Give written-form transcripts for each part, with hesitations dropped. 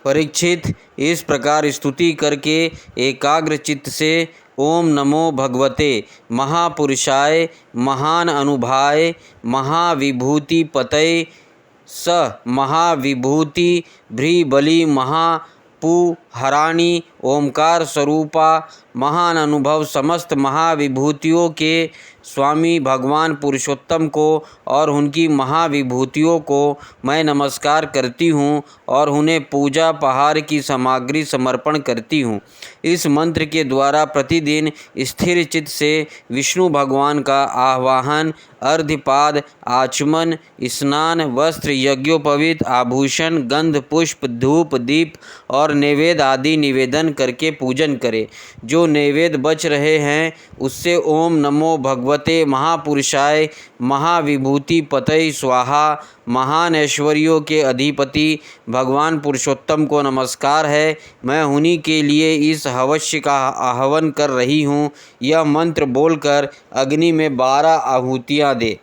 परीक्षित, इस प्रकार स्तुति करके एकाग्र चित्त से ओम नमो भगवते महापुरुषाय महान अनुभवाय महाविभूति पतये स महाविभूति भ्रीबली महापुहराणी ओंकार स्वरूपा महान अनुभव समस्त महाविभूतियों के स्वामी भगवान पुरुषोत्तम को और उनकी महाविभूतियों को मैं नमस्कार करती हूँ और उन्हें पूजा पहार की सामग्री समर्पण करती हूँ। इस मंत्र के द्वारा प्रतिदिन स्थिर चित्त से विष्णु भगवान का आवाहन, अर्घ्यपाद, आचमन, स्नान, वस्त्र, यज्ञोपवीत, आभूषण, गंध, पुष्प, धूप, दीप और नैवेद्य आदि निवेदन करके पूजन करें। जो नैवेद्य बच रहे हैं उससे ओम नमो भगवते महापुरुषाय महाविभूति पतये स्वाहा महान ऐश्वर्यों के अधिपति भगवान पुरुषोत्तम को नमस्कार है। मैं उन्हीं के लिए इस हवस्य का आह्वान कर रही हूँ। यह मंत्र बोलकर अग्नि में 12 आहुतियाँ दे।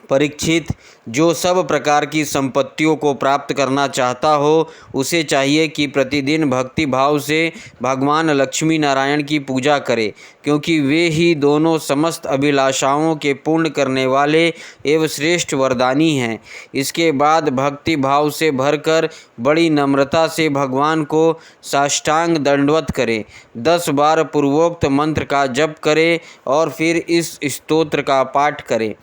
परीक्षित, जो सब प्रकार की संपत्तियों को प्राप्त करना चाहता हो उसे चाहिए कि प्रतिदिन भक्ति भाव से भगवान लक्ष्मी नारायण की पूजा करे, क्योंकि वे ही दोनों समस्त अभिलाषाओं के पूर्ण करने वाले एवं श्रेष्ठ वरदानी हैं। इसके बाद भक्ति भाव से भरकर बड़ी नम्रता से भगवान को साष्टांग दंडवत करें। 10 बार पूर्वोक्त मंत्र का जप करें और फिर इस स्तोत्र का पाठ करें।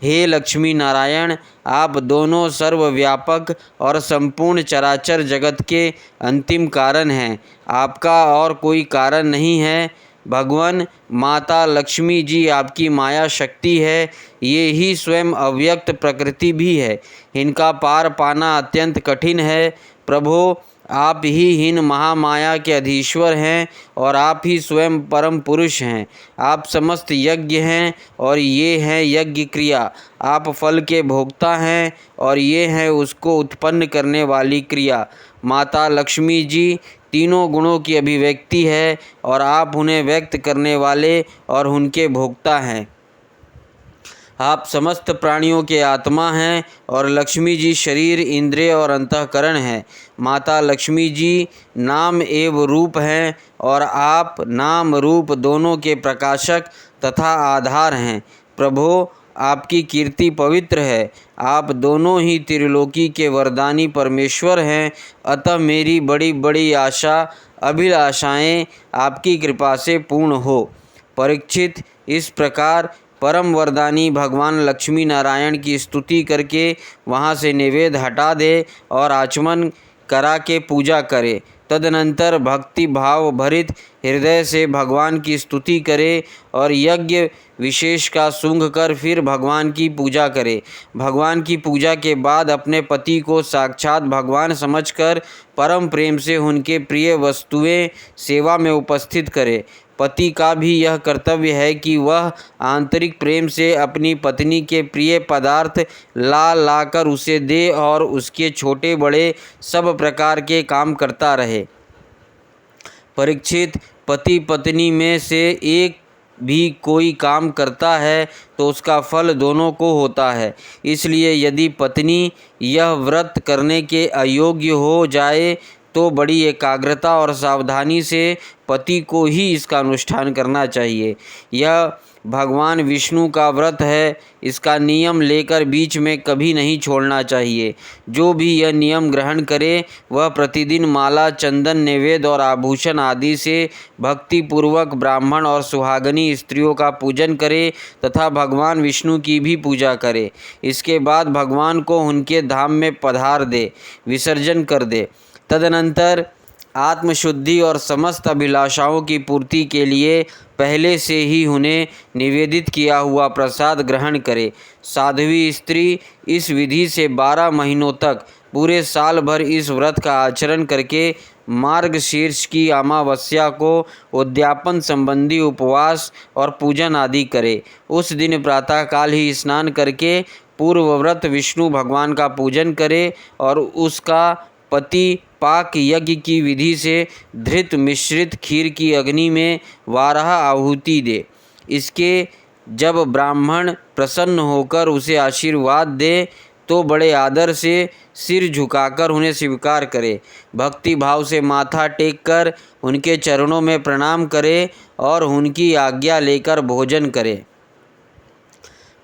हे लक्ष्मी नारायण, आप दोनों सर्वव्यापक और संपूर्ण चराचर जगत के अंतिम कारण हैं। आपका और कोई कारण नहीं है। भगवान माता लक्ष्मी जी आपकी माया शक्ति है। ये ही स्वयं अव्यक्त प्रकृति भी है। इनका पार पाना अत्यंत कठिन है। प्रभो, आप ही इन महामाया के अधीश्वर हैं और आप ही स्वयं परम पुरुष हैं। आप समस्त यज्ञ हैं और ये हैं यज्ञ क्रिया। आप फल के भोक्ता हैं और ये हैं उसको उत्पन्न करने वाली क्रिया। माता लक्ष्मी जी तीनों गुणों की अभिव्यक्ति है और आप उन्हें व्यक्त करने वाले और उनके भोक्ता हैं। आप समस्त प्राणियों के आत्मा हैं और लक्ष्मी जी शरीर, इंद्रिय और अंतःकरण हैं। माता लक्ष्मी जी नाम एवं रूप हैं और आप नाम रूप दोनों के प्रकाशक तथा आधार हैं। प्रभो, आपकी कीर्ति पवित्र है। आप दोनों ही त्रिलोकी के वरदानी परमेश्वर हैं। अतः मेरी बड़ी बड़ी आशा अभिलाषाएं आपकी कृपा से पूर्ण हो। परीक्षित, इस प्रकार परम वरदानी भगवान लक्ष्मी नारायण की स्तुति करके वहाँ से नैवेद्य हटा दे और आचमन करा के पूजा करे। तदनंतर भक्ति भाव भरित हृदय से भगवान की स्तुति करे और यज्ञ विशेष का सूंघ कर फिर भगवान की पूजा करे। भगवान की पूजा के बाद अपने पति को साक्षात भगवान समझकर परम प्रेम से उनके प्रिय वस्तुएं सेवा में उपस्थित करे। पति का भी यह कर्तव्य है कि वह आंतरिक प्रेम से अपनी पत्नी के प्रिय पदार्थ ला लाकर उसे दे और उसके छोटे बड़े सब प्रकार के काम करता रहे। परीक्षित, पति पत्नी में से एक भी कोई काम करता है तो उसका फल दोनों को होता है। इसलिए यदि पत्नी यह व्रत करने के अयोग्य हो जाए तो बड़ी एकाग्रता और सावधानी से पति को ही इसका अनुष्ठान करना चाहिए। यह भगवान विष्णु का व्रत है। इसका नियम लेकर बीच में कभी नहीं छोड़ना चाहिए। जो भी यह नियम ग्रहण करे वह प्रतिदिन माला, चंदन, नैवेद्य और आभूषण आदि से भक्तिपूर्वक ब्राह्मण और सुहागनी स्त्रियों का पूजन करे तथा भगवान विष्णु की भी पूजा करे। इसके बाद भगवान को उनके धाम में पधार दे, विसर्जन कर दे। तदनंतर आत्मशुद्धि और समस्त अभिलाषाओं की पूर्ति के लिए पहले से ही उन्हें निवेदित किया हुआ प्रसाद ग्रहण करे। साध्वी स्त्री इस विधि से 12 महीनों तक पूरे साल भर इस व्रत का आचरण करके मार्गशीर्ष की अमावस्या को उद्यापन संबंधी उपवास और पूजन आदि करे। उस दिन प्रातःकाल ही स्नान करके पूर्व व्रत विष्णु भगवान का पूजन करे और उसका पति पाक यज्ञ की विधि से धृत मिश्रित खीर की अग्नि में 12 आहुति दे। इसके जब ब्राह्मण प्रसन्न होकर उसे आशीर्वाद दे तो बड़े आदर से सिर झुकाकर उन्हें स्वीकार करे, भक्ति भाव से माथा टेक कर उनके चरणों में प्रणाम करे और उनकी आज्ञा लेकर भोजन करे।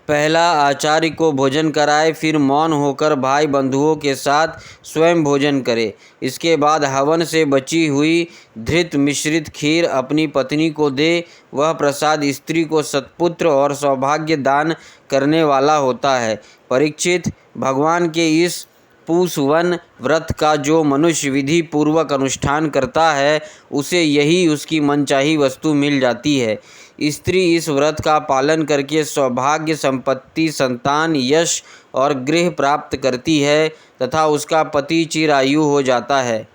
पहला आचार्य को भोजन कराए, फिर मौन होकर भाई बंधुओं के साथ स्वयं भोजन करे। इसके बाद हवन से बची हुई धृत मिश्रित खीर अपनी पत्नी को दे। वह प्रसाद स्त्री को सत्पुत्र और सौभाग्य दान करने वाला होता है। परीक्षित, भगवान के इस पूषवन व्रत का जो मनुष्य विधि पूर्वक अनुष्ठान करता है, उसे यही उसकी मनचाही वस्तु मिल जाती है। स्त्री इस व्रत का पालन करके सौभाग्य, संपत्ति, संतान, यश और गृह प्राप्त करती है तथा उसका पति चिरायु हो जाता है।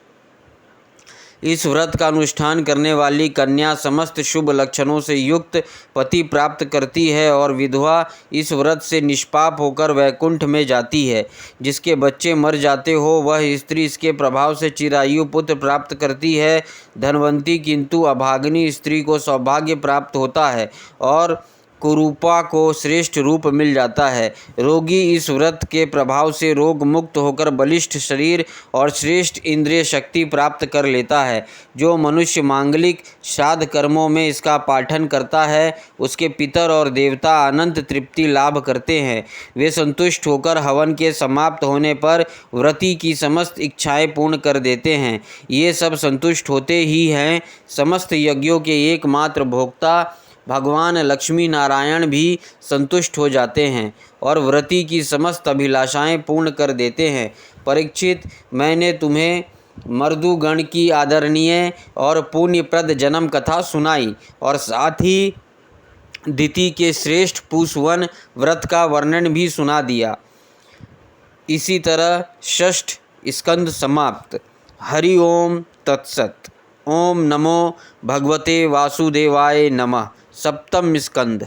इस व्रत का अनुष्ठान करने वाली कन्या समस्त शुभ लक्षणों से युक्त पति प्राप्त करती है और विधवा इस व्रत से निष्पाप होकर वैकुंठ में जाती है। जिसके बच्चे मर जाते हो, वह स्त्री इसके प्रभाव से चिरायु पुत्र प्राप्त करती है। धनवंती किंतु अभागिनी स्त्री को सौभाग्य प्राप्त होता है और कुरूपा को श्रेष्ठ रूप मिल जाता है। रोगी इस व्रत के प्रभाव से रोग मुक्त होकर बलिष्ठ शरीर और श्रेष्ठ इंद्रिय शक्ति प्राप्त कर लेता है। जो मनुष्य मांगलिक श्राद्ध कर्मों में इसका पाठन करता है, उसके पितर और देवता अनंत तृप्ति लाभ करते हैं। वे संतुष्ट होकर हवन के समाप्त होने पर व्रती की समस्त इच्छाएं पूर्ण कर देते हैं। ये सब संतुष्ट होते ही हैं। समस्त यज्ञों के एकमात्र भोक्ता भगवान लक्ष्मी नारायण भी संतुष्ट हो जाते हैं और व्रती की समस्त अभिलाषाएं पूर्ण कर देते हैं। परीक्षित, मैंने तुम्हें मर्दुगण की आदरणीय और पुण्यप्रद जन्म कथा सुनाई और साथ ही दिति के श्रेष्ठ पूषवन व्रत का वर्णन भी सुना दिया। इसी तरह षष्ठ स्कंद समाप्त। हरि ओम तत्सत। ओम नमो भगवते वासुदेवाय नमः। सप्तम स्कंद।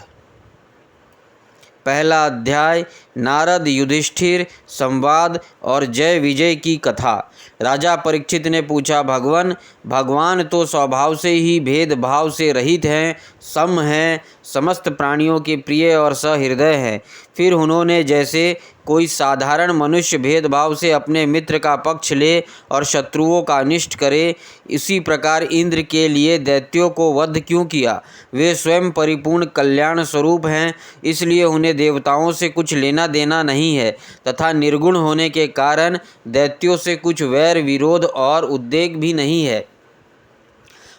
पहला अध्याय नारद युधिष्ठिर संवाद और जय विजय की कथा। राजा परीक्षित ने पूछा, भगवान तो स्वभाव से ही भेदभाव से रहित हैं, सम हैं, समस्त प्राणियों के प्रिय और सहृदय हैं। फिर उन्होंने जैसे कोई साधारण मनुष्य भेदभाव से अपने मित्र का पक्ष ले और शत्रुओं का अनिष्ट करे, इसी प्रकार इंद्र के लिए दैत्यों को वध क्यों किया? वे स्वयं परिपूर्ण कल्याण स्वरूप हैं, इसलिए उन्हें देवताओं से कुछ लेना देना नहीं है तथा निर्गुण होने के कारण दैत्यों से कुछ वैर, विरोध और उद्वेग भी नहीं है।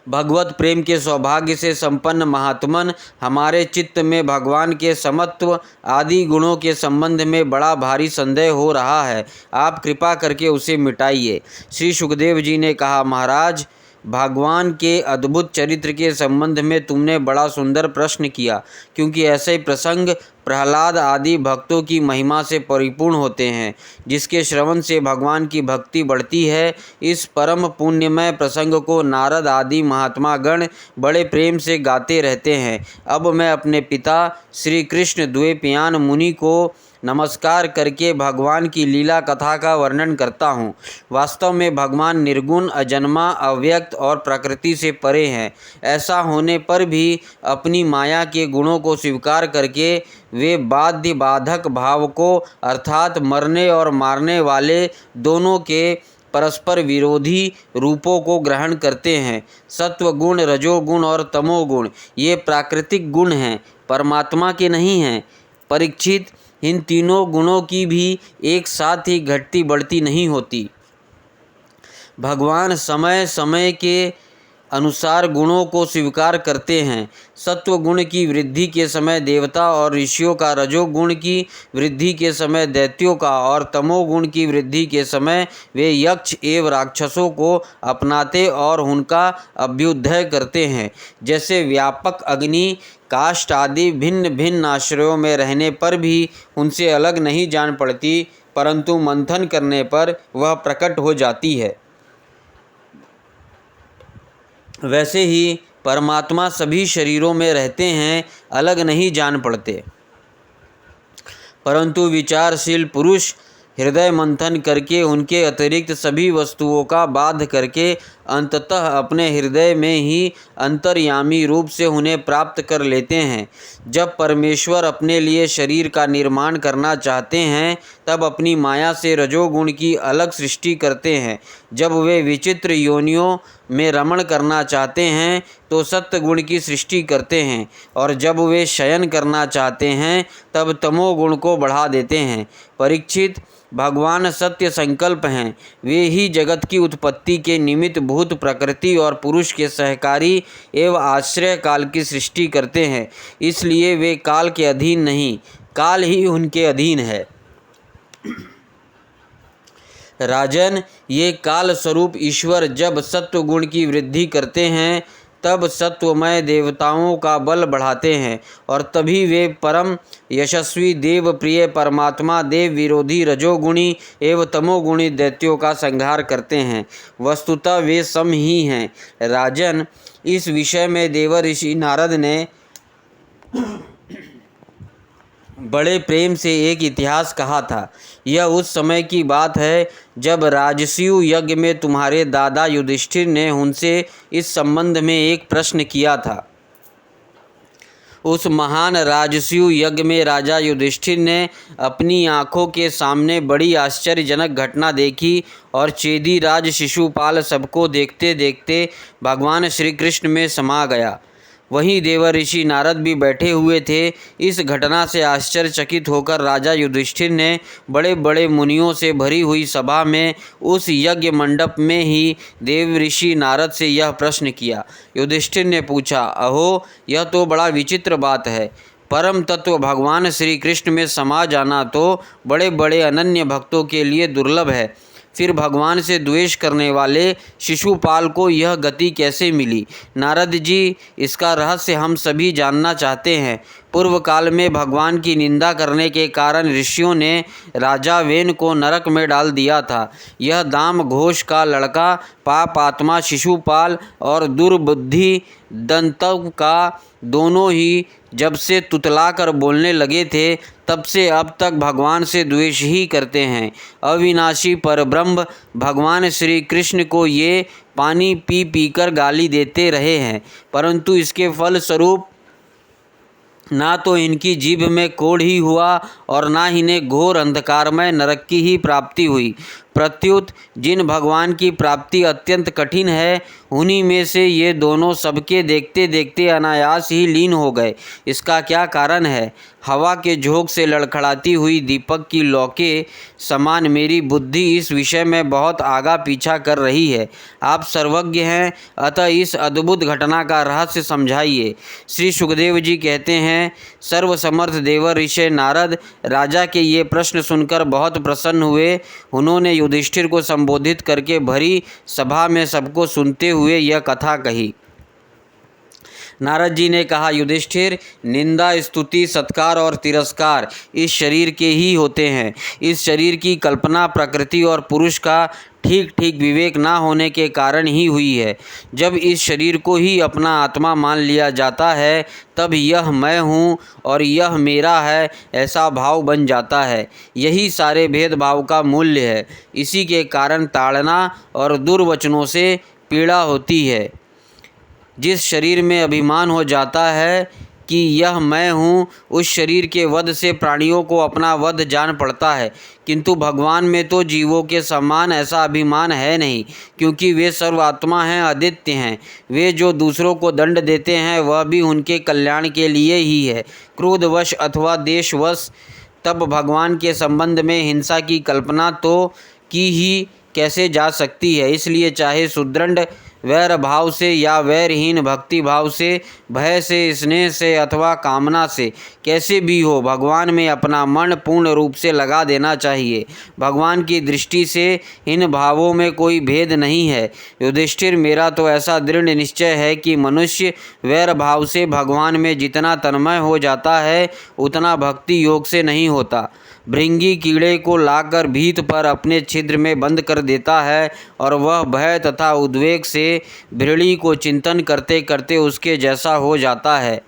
भगवत प्रेम के सौभाग्य से संपन्न महात्मन हमारे चित्त में भगवान के समत्व आदि गुणों के संबंध में बड़ा भारी संदेह हो रहा है। आप कृपा करके उसे मिटाइए। श्री सुखदेव जी ने कहा, महाराज, भगवान के अद्भुत चरित्र के संबंध में तुमने बड़ा सुंदर प्रश्न किया, क्योंकि ऐसे प्रसंग प्रहलाद आदि भक्तों की महिमा से परिपूर्ण होते हैं, जिसके श्रवण से भगवान की भक्ति बढ़ती है। इस परम पुण्यमय प्रसंग को नारद आदि महात्मा गण बड़े प्रेम से गाते रहते हैं। अब मैं अपने पिता श्री कृष्ण द्वैपायन मुनि को नमस्कार करके भगवान की लीला कथा का वर्णन करता हूँ। वास्तव में भगवान निर्गुण, अजन्मा, अव्यक्त और प्रकृति से परे हैं। ऐसा होने पर भी अपनी माया के गुणों को स्वीकार करके वे बाध्य बाधक भाव को अर्थात मरने और मारने वाले दोनों के परस्पर विरोधी रूपों को ग्रहण करते हैं। सत्व गुण, रजोगुण और तमोगुण ये प्राकृतिक गुण हैं, परमात्मा के नहीं हैं। परीक्षित, इन तीनों गुणों की भी एक साथ ही घटती बढ़ती नहीं होती। भगवान समय समय के अनुसार गुणों को स्वीकार करते हैं। सत्व गुण की वृद्धि के समय देवता और ऋषियों का, रजोगुण की वृद्धि के समय दैत्यों का और तमोगुण की वृद्धि के समय वे यक्ष एवं राक्षसों को अपनाते और उनका अभ्युदय करते हैं। जैसे व्यापक अग्नि, काष्ठ आदि भिन्न भिन्न आश्रयों में रहने पर भी उनसे अलग नहीं जान पड़ती, परंतु मंथन करने पर वह प्रकट हो जाती है। वैसे ही परमात्मा सभी शरीरों में रहते हैं, अलग नहीं जान पड़ते, परंतु विचारशील पुरुष हृदय मंथन करके उनके अतिरिक्त सभी वस्तुओं का बाध करके अंततः अपने हृदय में ही अंतर्यामी रूप से उन्हें प्राप्त कर लेते हैं। जब परमेश्वर अपने लिए शरीर का निर्माण करना चाहते हैं तब अपनी माया से रजोगुण की अलग सृष्टि करते हैं। जब वे विचित्र योनियों में रमण करना चाहते हैं तो सत्वगुण की सृष्टि करते हैं, और जब वे शयन करना चाहते हैं तब तमोगुण को बढ़ा देते हैं। परीक्षित, भगवान सत्य संकल्प हैं। वे ही जगत की उत्पत्ति के निमित्त भूत प्रकृति और पुरुष के सहकारी एवं आश्रय काल की सृष्टि करते हैं। इसलिए वे काल के अधीन नहीं, काल ही उनके अधीन है। राजन, ये काल स्वरूप ईश्वर जब सत्वगुण की वृद्धि करते हैं तब सत्वमय देवताओं का बल बढ़ाते हैं, और तभी वे परम यशस्वी देव प्रिय परमात्मा देव विरोधी रजोगुणी एवं तमोगुणी दैत्यों का संहार करते हैं। वस्तुतः वे सम ही हैं। राजन, इस विषय में देव ऋषि नारद ने बड़े प्रेम से एक इतिहास कहा था। यह उस समय की बात है जब राजसूय यज्ञ में तुम्हारे दादा युधिष्ठिर ने उनसे इस संबंध में एक प्रश्न किया था। उस महान राजसूय यज्ञ में राजा युधिष्ठिर ने अपनी आँखों के सामने बड़ी आश्चर्यजनक घटना देखी, और चेदी राज शिशुपाल सबको देखते देखते भगवान श्री कृष्ण में समा गया। वहीं देवर्षि नारद भी बैठे हुए थे। इस घटना से आश्चर्यचकित होकर राजा युधिष्ठिर ने बड़े बड़े मुनियों से भरी हुई सभा में उस यज्ञ मंडप में ही देवर्षि नारद से यह प्रश्न किया। युधिष्ठिर ने पूछा, अहो, यह तो बड़ा विचित्र बात है। परम तत्व भगवान श्री कृष्ण में समा जाना तो बड़े बड़े अनन्य भक्तों के लिए दुर्लभ है। फिर भगवान से द्वेष करने वाले शिशुपाल को यह गति कैसे मिली? नारद जी, इसका रहस्य हम सभी जानना चाहते हैं। पूर्व काल में भगवान की निंदा करने के कारण ऋषियों ने राजा वेन को नरक में डाल दिया था। यह दाम घोष का लड़का पापात्मा शिशुपाल और दुर्बुद्धि दंतव का दोनों ही जब से तुतलाकर बोलने लगे थे तब से अब तक भगवान से द्वेष ही करते हैं। अविनाशी परब्रह्म भगवान श्री कृष्ण को ये पानी पी पीकर गाली देते रहे हैं, परंतु इसके फल स्वरूप ना तो इनकी जीभ में कोढ़ ही हुआ और ना इन्हें घोर अंधकारमय नरक की ही प्राप्ति हुई। प्रत्युत जिन भगवान की प्राप्ति अत्यंत कठिन है, उन्हीं में से ये दोनों सबके देखते देखते अनायास ही लीन हो गए। इसका क्या कारण है? हवा के झोंक से लड़खड़ाती हुई दीपक की लौ के समान मेरी बुद्धि इस विषय में बहुत आगा पीछा कर रही है। आप सर्वज्ञ हैं, अतः इस अद्भुत घटना का रहस्य समझाइए। श्री सुखदेव जी कहते हैं, सर्वसमर्थ देवर्षि नारद राजा के ये प्रश्न सुनकर बहुत प्रसन्न हुए। उन्होंने युधिष्ठिर को संबोधित करके भरी सभा में सबको सुनते हुए यह कथा कही। नारद जी ने कहा, युधिष्ठिर, निंदा, स्तुति, सत्कार और तिरस्कार इस शरीर के ही होते हैं। इस शरीर की कल्पना प्रकृति और पुरुष का ठीक ठीक विवेक ना होने के कारण ही हुई है। जब इस शरीर को ही अपना आत्मा मान लिया जाता है तब यह मैं हूँ और यह मेरा है ऐसा भाव बन जाता है। यही सारे भेदभाव का मूल्य है। इसी के कारण ताड़ना और दुर्वचनों से पीड़ा होती है। जिस शरीर में अभिमान हो जाता है कि यह मैं हूँ, उस शरीर के वध से प्राणियों को अपना वध जान पड़ता है, किंतु भगवान में तो जीवों के समान ऐसा अभिमान है नहीं, क्योंकि वे सर्वात्मा हैं, अद्वितीय हैं। वे जो दूसरों को दंड देते हैं वह भी उनके कल्याण के लिए ही है। क्रोधवश अथवा देशवश तब भगवान के संबंध में हिंसा की कल्पना तो की ही कैसे जा सकती है। इसलिए चाहे सुदृढ़ वैर भाव से या वैरहीन भक्ति भाव से, भय से, स्नेह से अथवा कामना से, कैसे भी हो, भगवान में अपना मन पूर्ण रूप से लगा देना चाहिए। भगवान की दृष्टि से इन भावों में कोई भेद नहीं है। युधिष्ठिर, मेरा तो ऐसा दृढ़ निश्चय है कि मनुष्य वैर भाव से भगवान में जितना तन्मय हो जाता है उतना भक्ति योग से नहीं होता। भृंगी कीड़े को लाकर भीत पर अपने छिद्र में बंद कर देता है और वह भय तथा उद्वेग से भृणी को चिंतन करते करते उसके जैसा हो जाता है।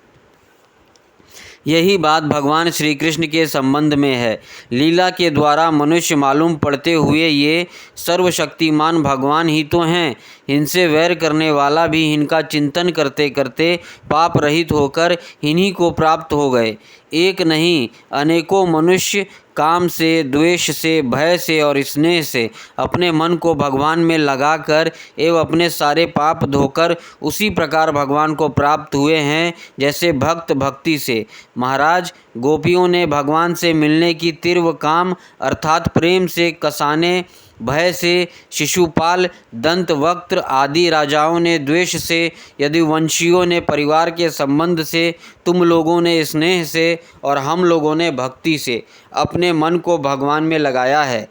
यही बात भगवान श्री कृष्ण के संबंध में है। लीला के द्वारा मनुष्य मालूम पड़ते हुए ये सर्वशक्तिमान भगवान ही तो हैं। इनसे वैर करने वाला भी इनका चिंतन करते करते पाप रहित होकर इन्हीं को प्राप्त हो गए। एक नहीं, अनेकों मनुष्य काम से, द्वेष से, भय से और स्नेह से अपने मन को भगवान में लगाकर एवं अपने सारे पाप धोकर उसी प्रकार भगवान को प्राप्त हुए हैं जैसे भक्त भक्ति से। महाराज, गोपियों ने भगवान से मिलने की तीव्र काम अर्थात प्रेम से कसाने, भय से शिशुपाल, दंतवक्त्र आदि राजाओं ने द्वेष से, यदुवंशियों ने परिवार के संबंध से, तुम लोगों ने स्नेह से और हम लोगों ने भक्ति से अपने मन को भगवान में लगाया है।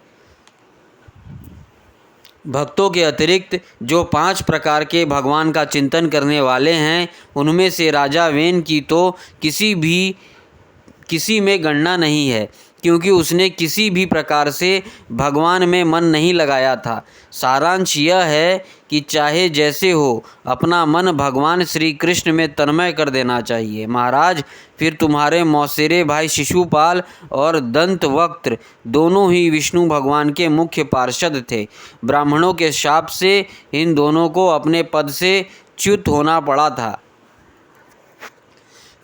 भक्तों के अतिरिक्त जो 5 प्रकार के भगवान का चिंतन करने वाले हैं, उनमें से राजा वेन की तो किसी में गणना नहीं है, क्योंकि उसने किसी भी प्रकार से भगवान में मन नहीं लगाया था। सारांश यह है कि चाहे जैसे हो, अपना मन भगवान श्री कृष्ण में तन्मय कर देना चाहिए। महाराज, फिर तुम्हारे मौसेरे भाई शिशुपाल और दंतवक्त्र दोनों ही विष्णु भगवान के मुख्य पार्षद थे। ब्राह्मणों के शाप से इन दोनों को अपने पद से च्युत होना पड़ा था।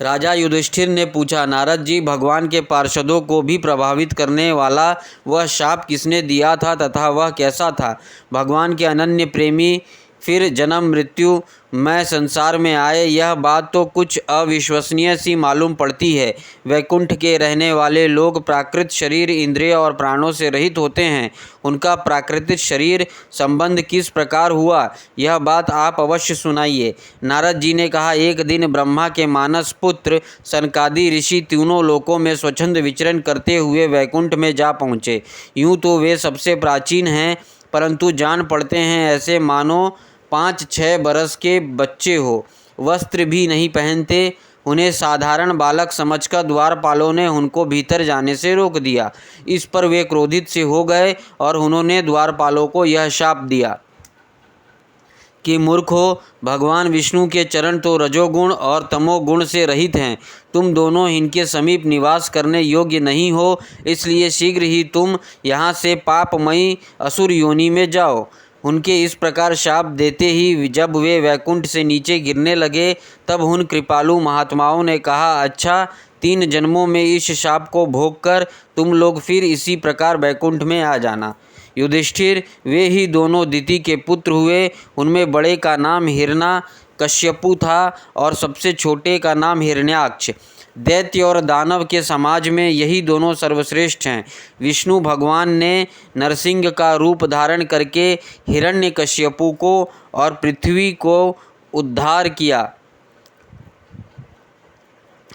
राजा युधिष्ठिर ने पूछा, नारद जी, भगवान के पार्षदों को भी प्रभावित करने वाला वह शाप किसने दिया था तथा वह कैसा था? भगवान के अनन्य प्रेमी फिर जन्म मृत्यु में संसार में आए, यह बात तो कुछ अविश्वसनीय सी मालूम पड़ती है। वैकुंठ के रहने वाले लोग प्राकृत शरीर, इंद्रिय और प्राणों से रहित होते हैं। उनका प्राकृतिक शरीर संबंध किस प्रकार हुआ, यह बात आप अवश्य सुनाइए। नारद जी ने कहा, एक दिन ब्रह्मा के मानस पुत्र सनकादि ऋषि तीनों लोकों में स्वच्छंद विचरण करते हुए वैकुंठ में जा पहुँचे। यूँ तो वे सबसे प्राचीन हैं, परंतु जान पड़ते हैं ऐसे मानो 5-6 बरस के बच्चे हो। वस्त्र भी नहीं पहनते। उन्हें साधारण बालक समझकर द्वारपालों ने उनको भीतर जाने से रोक दिया। इस पर वे क्रोधित से हो गए और उन्होंने द्वारपालों को यह शाप दिया कि मूर्खो, भगवान विष्णु के चरण तो रजोगुण और तमोगुण से रहित हैं। तुम दोनों इनके समीप निवास करने योग्य नहीं हो, इसलिए शीघ्र ही तुम यहाँ से पापमयी असुर योनि में जाओ। उनके इस प्रकार शाप देते ही जब वे वैकुंठ से नीचे गिरने लगे, तब उन कृपालु महात्माओं ने कहा, अच्छा, 3 जन्मों में इस शाप को भोग कर तुम लोग फिर इसी प्रकार वैकुंठ में आ जाना। युधिष्ठिर, वे ही दोनों दिति के पुत्र हुए। उनमें बड़े का नाम हिरण्यकश्यपु था और सबसे छोटे का नाम हिरण्याक्ष। दैत्य और दानव के समाज में यही दोनों सर्वश्रेष्ठ हैं। विष्णु भगवान ने नरसिंह का रूप धारण करके हिरण्यकश्यपु को और पृथ्वी को उद्धार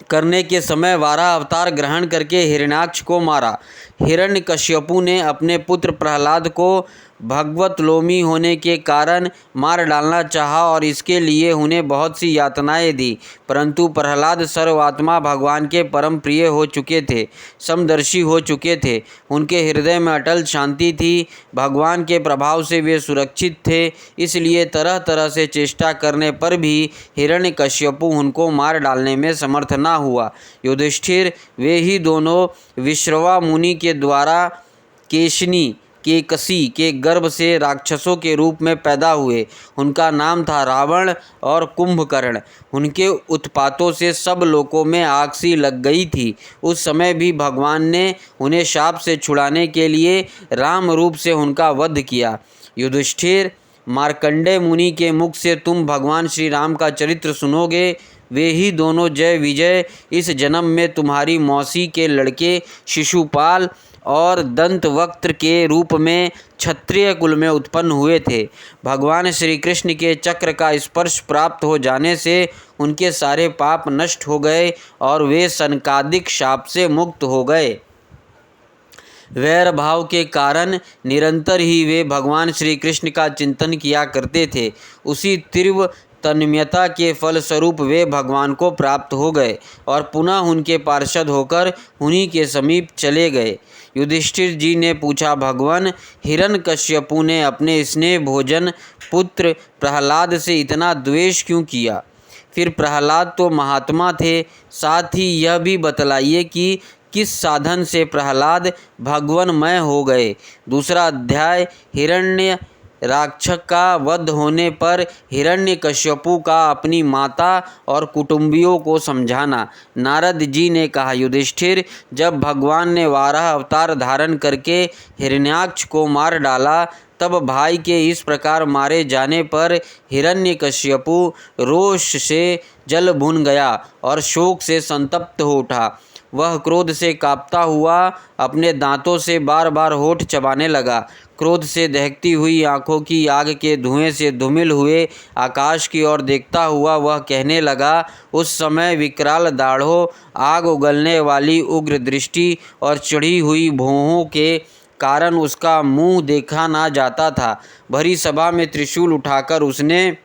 करने के समय वाराह अवतार ग्रहण करके हिरण्याक्ष को मारा। हिरण्यकश्यपु ने अपने पुत्र प्रहलाद को भगवत लोमी होने के कारण मार डालना चाहा और इसके लिए उन्हें बहुत सी यातनाएं दी, परंतु प्रहलाद सर्वात्मा भगवान के परम प्रिय हो चुके थे, समदर्शी हो चुके थे। उनके हृदय में अटल शांति थी। भगवान के प्रभाव से वे सुरक्षित थे, इसलिए तरह तरह से चेष्टा करने पर भी हिरण्यकश्यपु उनको मार डालने में समर्थ न हुआ। युधिष्ठिर, वे ही दोनों विश्रवा मुनि के द्वारा केशनी के कसी के गर्भ से राक्षसों के रूप में पैदा हुए। उनका नाम था रावण और कुंभकर्ण। उनके उत्पातों से सब लोकों में आग सी लग गई थी। उस समय भी भगवान ने उन्हें शाप से छुड़ाने के लिए राम रूप से उनका वध किया। युधिष्ठिर, मार्कंडेय मुनि के मुख से तुम भगवान श्री राम का चरित्र सुनोगे। वे ही दोनों जय विजय इस जन्म में तुम्हारी मौसी के लड़के शिशुपाल और दंतवक्त्र के रूप में क्षत्रिय कुल में उत्पन्न हुए थे। भगवान श्री कृष्ण के चक्र का स्पर्श प्राप्त हो जाने से उनके सारे पाप नष्ट हो गए और वे सनकादिक शाप से मुक्त हो गए। वैर भाव के कारण निरंतर ही वे भगवान श्री कृष्ण का चिंतन किया करते थे। उसी तीव्र तन्मयता के फलस्वरूप वे भगवान को प्राप्त हो गए और पुनः उनके पार्षद होकर उन्हीं के समीप चले गए। युधिष्ठिर जी ने पूछा, भगवान, हिरण्यकश्यपु ने अपने स्नेह भोजन पुत्र प्रहलाद से इतना द्वेष क्यों किया? फिर प्रहलाद तो महात्मा थे, साथ ही यह भी बतलाइए कि किस साधन से प्रहलाद भगवनमय हो गए। दूसरा अध्याय हिरण्य राक्षस का वध होने पर हिरण्यकश्यपु का अपनी माता और कुटुंबियों को समझाना। नारद जी ने कहा, युधिष्ठिर, जब भगवान ने वाराह अवतार धारण करके हिरण्याक्ष को मार डाला, तब भाई के इस प्रकार मारे जाने पर हिरण्यकश्यपु रोष से जल भुन गया और शोक से संतप्त हो उठा। वह क्रोध से कांपता हुआ अपने दांतों से बार बार होठ चबाने लगा। क्रोध से दहकती हुई आंखों की आग के धुएं से धूमिल हुए आकाश की ओर देखता हुआ वह कहने लगा। उस समय विकराल दाढ़ों, आग उगलने वाली उग्र दृष्टि और चढ़ी हुई भौहों के कारण उसका मुंह देखा ना जाता था। भरी सभा में त्रिशूल उठाकर उसने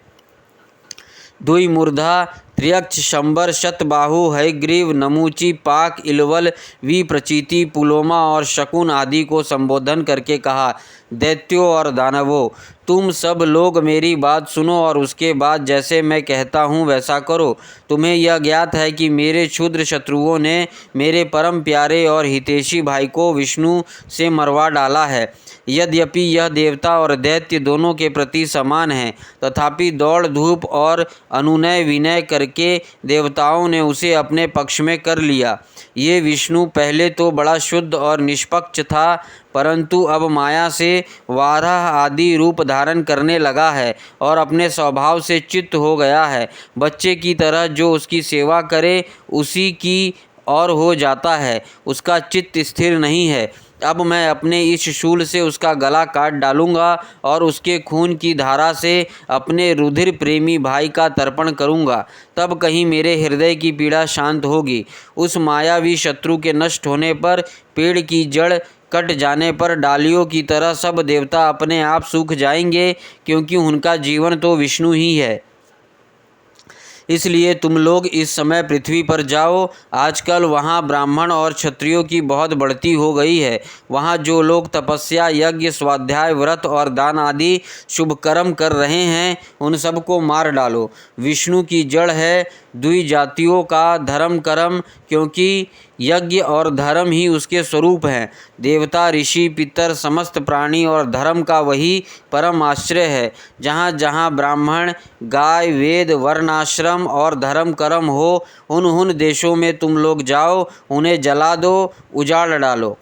द्विमूर्धा, त्र्यक्ष, शंबर, शतबाहु, हयग्रीव, नमूची, पाक, इलवल, विप्रचिति, पुलोमा और शकुन आदि को संबोधन करके कहा, दैत्यों और दानवों, तुम सब लोग मेरी बात सुनो और उसके बाद जैसे मैं कहता हूँ वैसा करो। तुम्हें यह ज्ञात है कि मेरे क्षुद्र शत्रुओं ने मेरे परम प्यारे और हितैषी भाई को विष्णु से मरवा डाला है। यद्यपि यह देवता और दैत्य दोनों के प्रति समान है, तथापि दौड़ धूप और अनुनय विनय करके देवताओं ने उसे अपने पक्ष में कर लिया। ये विष्णु पहले तो बड़ा शुद्ध और निष्पक्ष था, परंतु अब माया से वाराह आदि रूप धारण करने लगा है और अपने स्वभाव से चित्त हो गया है। बच्चे की तरह जो उसकी सेवा करे उसी की और हो जाता है, उसका चित्त स्थिर नहीं है। अब मैं अपने इस शूल से उसका गला काट डालूंगा और उसके खून की धारा से अपने रुधिर प्रेमी भाई का तर्पण करूंगा। तब कहीं मेरे हृदय की पीड़ा शांत होगी। उस मायावी शत्रु के नष्ट होने पर, पेड़ की जड़ कट जाने पर डालियों की तरह सब देवता अपने आप सूख जाएंगे, क्योंकि उनका जीवन तो विष्णु ही है। इसलिए तुम लोग इस समय पृथ्वी पर जाओ। आजकल वहाँ ब्राह्मण और क्षत्रियों की बहुत बढ़ती हो गई है। वहाँ जो लोग तपस्या, यज्ञ, स्वाध्याय, व्रत और दान आदि शुभ कर्म कर रहे हैं, उन सबको मार डालो। विष्णु की जड़ है द्विजातियों का धर्म कर्म, क्योंकि यज्ञ और धर्म ही उसके स्वरूप हैं। देवता, ऋषि, पितर, समस्त प्राणी और धर्म का वही परम आश्रय है। जहाँ जहाँ ब्राह्मण, गाय, वेद, वर्णाश्रम और धर्म कर्म हो, उन देशों में तुम लोग जाओ, उन्हें जला दो, उजाड़ डालो।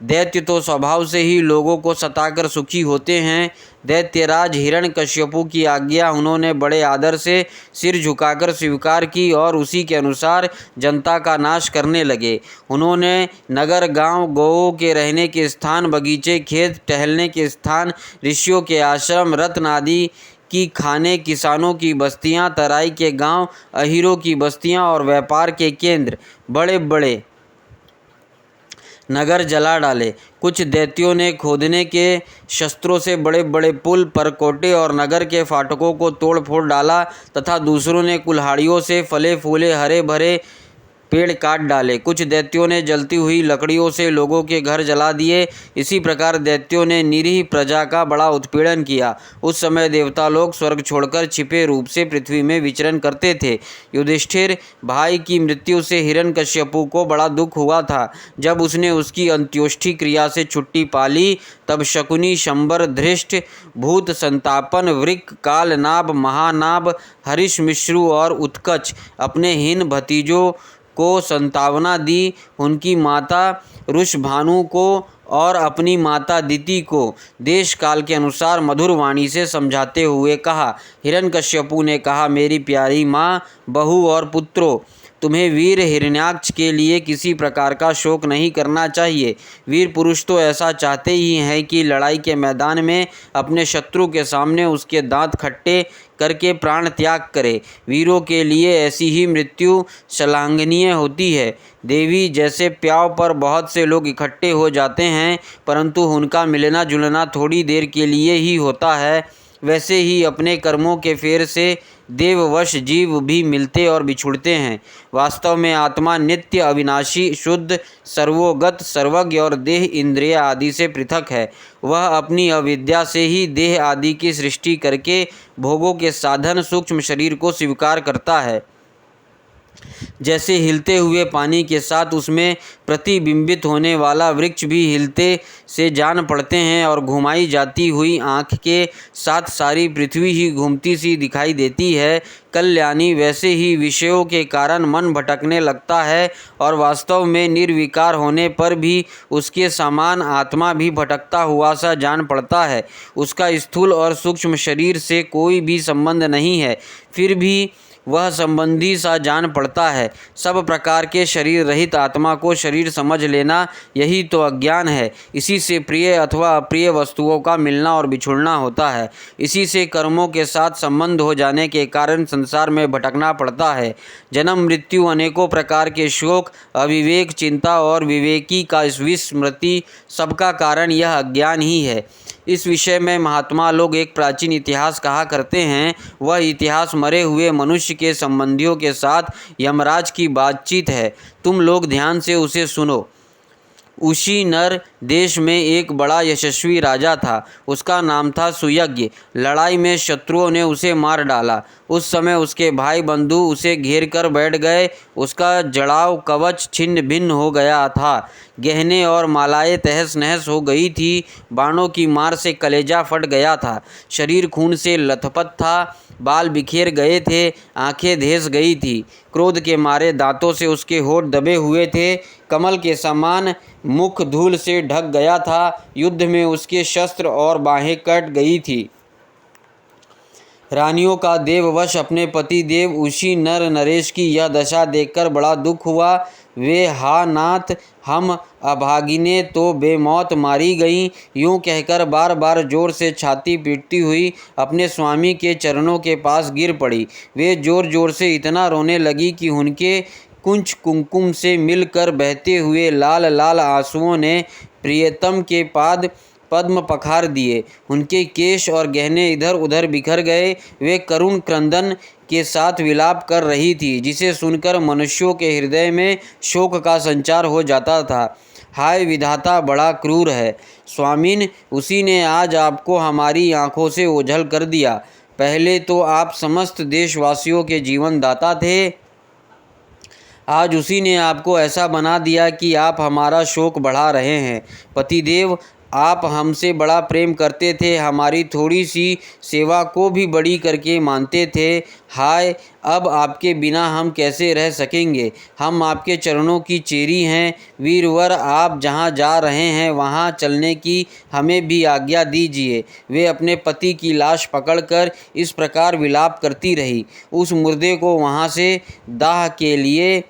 दैत्य तो स्वभाव से ही लोगों को सताकर सुखी होते हैं। दैत्यराज हिरण्यकश्यपु की आज्ञा उन्होंने बड़े आदर से सिर झुकाकर स्वीकार की और उसी के अनुसार जनता का नाश करने लगे। उन्होंने नगर, गांव, गौओं के रहने के स्थान, बगीचे, खेत, टहलने के स्थान, ऋषियों के आश्रम, रत्न आदि की खाने, किसानों की बस्तियां, तराई के गांव, अहीरों की बस्तियां और व्यापार के केंद्र, बड़े बड़े नगर जला डाले। कुछ दैत्यों ने खोदने के शस्त्रों से बड़े बड़े पुल, परकोटे और नगर के फाटकों को तोड़ फोड़ डाला, तथा दूसरों ने कुल्हाड़ियों से फले फूले हरे भरे पेड़ काट डाले। कुछ दैत्यों ने जलती हुई लकड़ियों से लोगों के घर जला दिए। इसी प्रकार दैत्यों ने निरीह प्रजा का बड़ा उत्पीड़न किया। उस समय देवता लोग स्वर्ग छोड़कर छिपे रूप से पृथ्वी में विचरण करते थे। युधिष्ठिर, भाई की मृत्यु से हिरण्यकश्यपु को बड़ा दुख हुआ था। जब उसने उसकी अंत्योष्टि क्रिया से छुट्टी पाली, तब शकुनी, शंबर, धृष्ट, भूत संतापन, वृक, कालनाभ, महानाभ, हरिश्मिश्रु और उत्कच अपने हीन भतीजों को संतावना दी। उनकी माता वृषभानु को और अपनी माता दिति को देश काल के अनुसार मधुर वाणी से समझाते हुए कहा। हिरण्यकश्यपु ने कहा, मेरी प्यारी माँ, बहू और पुत्रों, तुम्हें वीर हिरण्याक्ष के लिए किसी प्रकार का शोक नहीं करना चाहिए। वीर पुरुष तो ऐसा चाहते ही हैं कि लड़ाई के मैदान में अपने शत्रु के सामने उसके दांत खट्टे करके प्राण त्याग करे। वीरों के लिए ऐसी ही मृत्यु श्लाघनीय होती है। देवी, जैसे प्याव पर बहुत से लोग इकट्ठे हो जाते हैं, परंतु उनका मिलना जुलना थोड़ी देर के लिए ही होता है, वैसे ही अपने कर्मों के फेर से देववश जीव भी मिलते और बिछुड़ते हैं। वास्तव में आत्मा नित्य, अविनाशी, शुद्ध, सर्वोगत, सर्वज्ञ और देह, इंद्रिय आदि से पृथक है। वह अपनी अविद्या से ही देह आदि की सृष्टि करके भोगों के साधन सूक्ष्म शरीर को स्वीकार करता है। जैसे हिलते हुए पानी के साथ उसमें प्रतिबिंबित होने वाला वृक्ष भी हिलते से जान पड़ते हैं और घुमाई जाती हुई आँख के साथ सारी पृथ्वी ही घूमती सी दिखाई देती है। कल्याणी, वैसे ही विषयों के कारण मन भटकने लगता है और वास्तव में निर्विकार होने पर भी उसके समान आत्मा भी भटकता हुआ सा जान पड़ता है। उसका स्थूल और सूक्ष्म शरीर से कोई भी संबंध नहीं है, फिर भी वह संबंधी सा जान पड़ता है। सब प्रकार के शरीर रहित आत्मा को शरीर समझ लेना, यही तो अज्ञान है। इसी से प्रिय अथवा अप्रिय वस्तुओं का मिलना और बिछुड़ना होता है। इसी से कर्मों के साथ संबंध हो जाने के कारण संसार में भटकना पड़ता है। जन्म मृत्यु, अनेकों प्रकार के शोक, अविवेक, चिंता और विवेकी का विस्मृति, सबका कारण यह अज्ञान ही है। इस विषय में महात्मा लोग एक प्राचीन इतिहास कहा करते हैं। वह इतिहास मरे हुए मनुष्य के संबंधियों के साथ यमराज की बातचीत है। तुम लोग ध्यान से उसे सुनो। उसी नर देश में एक बड़ा यशस्वी राजा था। उसका नाम था सुयज्ञ। लड़ाई में शत्रुओं ने उसे मार डाला। उस समय उसके भाई बंधु उसे घेर कर बैठ गए। उसका जड़ाव कवच छिन्न भिन्न हो गया था। गहने और मालाएं तहस नहस हो गई थी। बाणों की मार से कलेजा फट गया था। शरीर खून से लथपथ था। बाल बिखेर गए थे। आंखें धेस गई थी। क्रोध के मारे दांतों से उसके होठ दबे हुए थे। कमल के समान मुख धूल से ढक गया था। युद्ध में उसके शस्त्र और बाहें कट गई थी। रानियों का देववश अपने पति देव उसी नर नरेश की यह दशा देखकर बड़ा दुख हुआ। वे, हा नाथ, हम अभागिनें तो बेमौत मारी गईं, यूँ कहकर बार बार जोर से छाती पीटती हुई अपने स्वामी के चरणों के पास गिर पड़ी। वे जोर जोर से इतना रोने लगी कि उनके कुंच कुंकुम से मिलकर बहते हुए लाल लाल आंसुओं ने प्रियतम के पाद पद्म पखार दिए। उनके केश और गहने इधर उधर बिखर गए। वे करुण क्रंदन के साथ विलाप कर रही थी, जिसे सुनकर मनुष्यों के हृदय में शोक का संचार हो जाता था। हाय विधाता, बड़ा क्रूर है। स्वामिन, उसी ने आज आपको हमारी आंखों से ओझल कर दिया। पहले तो आप समस्त देशवासियों के जीवन दाता थे, आज उसी ने आपको ऐसा बना दिया कि आप हमारा शोक बढ़ा रहे हैं। पतिदेव, आप हमसे बड़ा प्रेम करते थे, हमारी थोड़ी सी सेवा को भी बड़ी करके मानते थे। हाय, अब आपके बिना हम कैसे रह सकेंगे। हम आपके चरणों की चेरी हैं। वीरवर, आप जहाँ जा रहे हैं वहाँ चलने की हमें भी आज्ञा दीजिए। वे अपने पति की लाश पकड़कर इस प्रकार विलाप करती रही। उस मुर्दे को वहाँ से दाह के लिए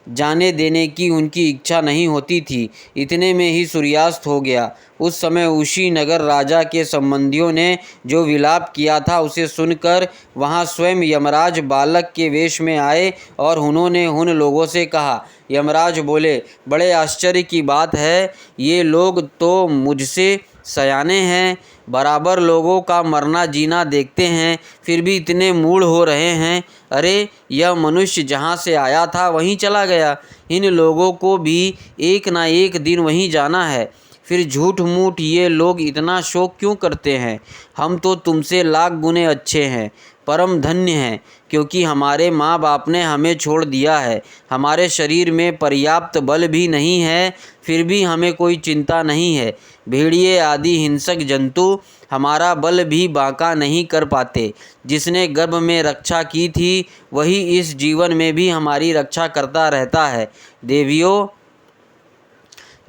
जाने देने की उनकी इच्छा नहीं होती थी। इतने में ही सूर्यास्त हो गया। उस समय उसी नगर राजा के संबंधियों ने जो विलाप किया था उसे सुनकर वहाँ स्वयं यमराज बालक के वेश में आए और उन्होंने उन लोगों से कहा। यमराज बोले, बड़े आश्चर्य की बात है, ये लोग तो मुझसे सयाने हैं, बराबर लोगों का मरना जीना देखते हैं, फिर भी इतने मूढ़ हो रहे हैं। अरे, यह मनुष्य जहाँ से आया था वहीं चला गया। इन लोगों को भी एक ना एक दिन वहीं जाना है। फिर झूठ मूठ ये लोग इतना शोक क्यों करते हैं। हम तो तुमसे लाख गुने अच्छे हैं, परम धन्य हैं, क्योंकि हमारे माँ बाप ने हमें छोड़ दिया है। हमारे शरीर में पर्याप्त बल भी नहीं है, फिर भी हमें कोई चिंता नहीं है। भेड़िए आदि हिंसक जंतु हमारा बल भी बांका नहीं कर पाते। जिसने गर्भ में रक्षा की थी वही इस जीवन में भी हमारी रक्षा करता रहता है। देवियों,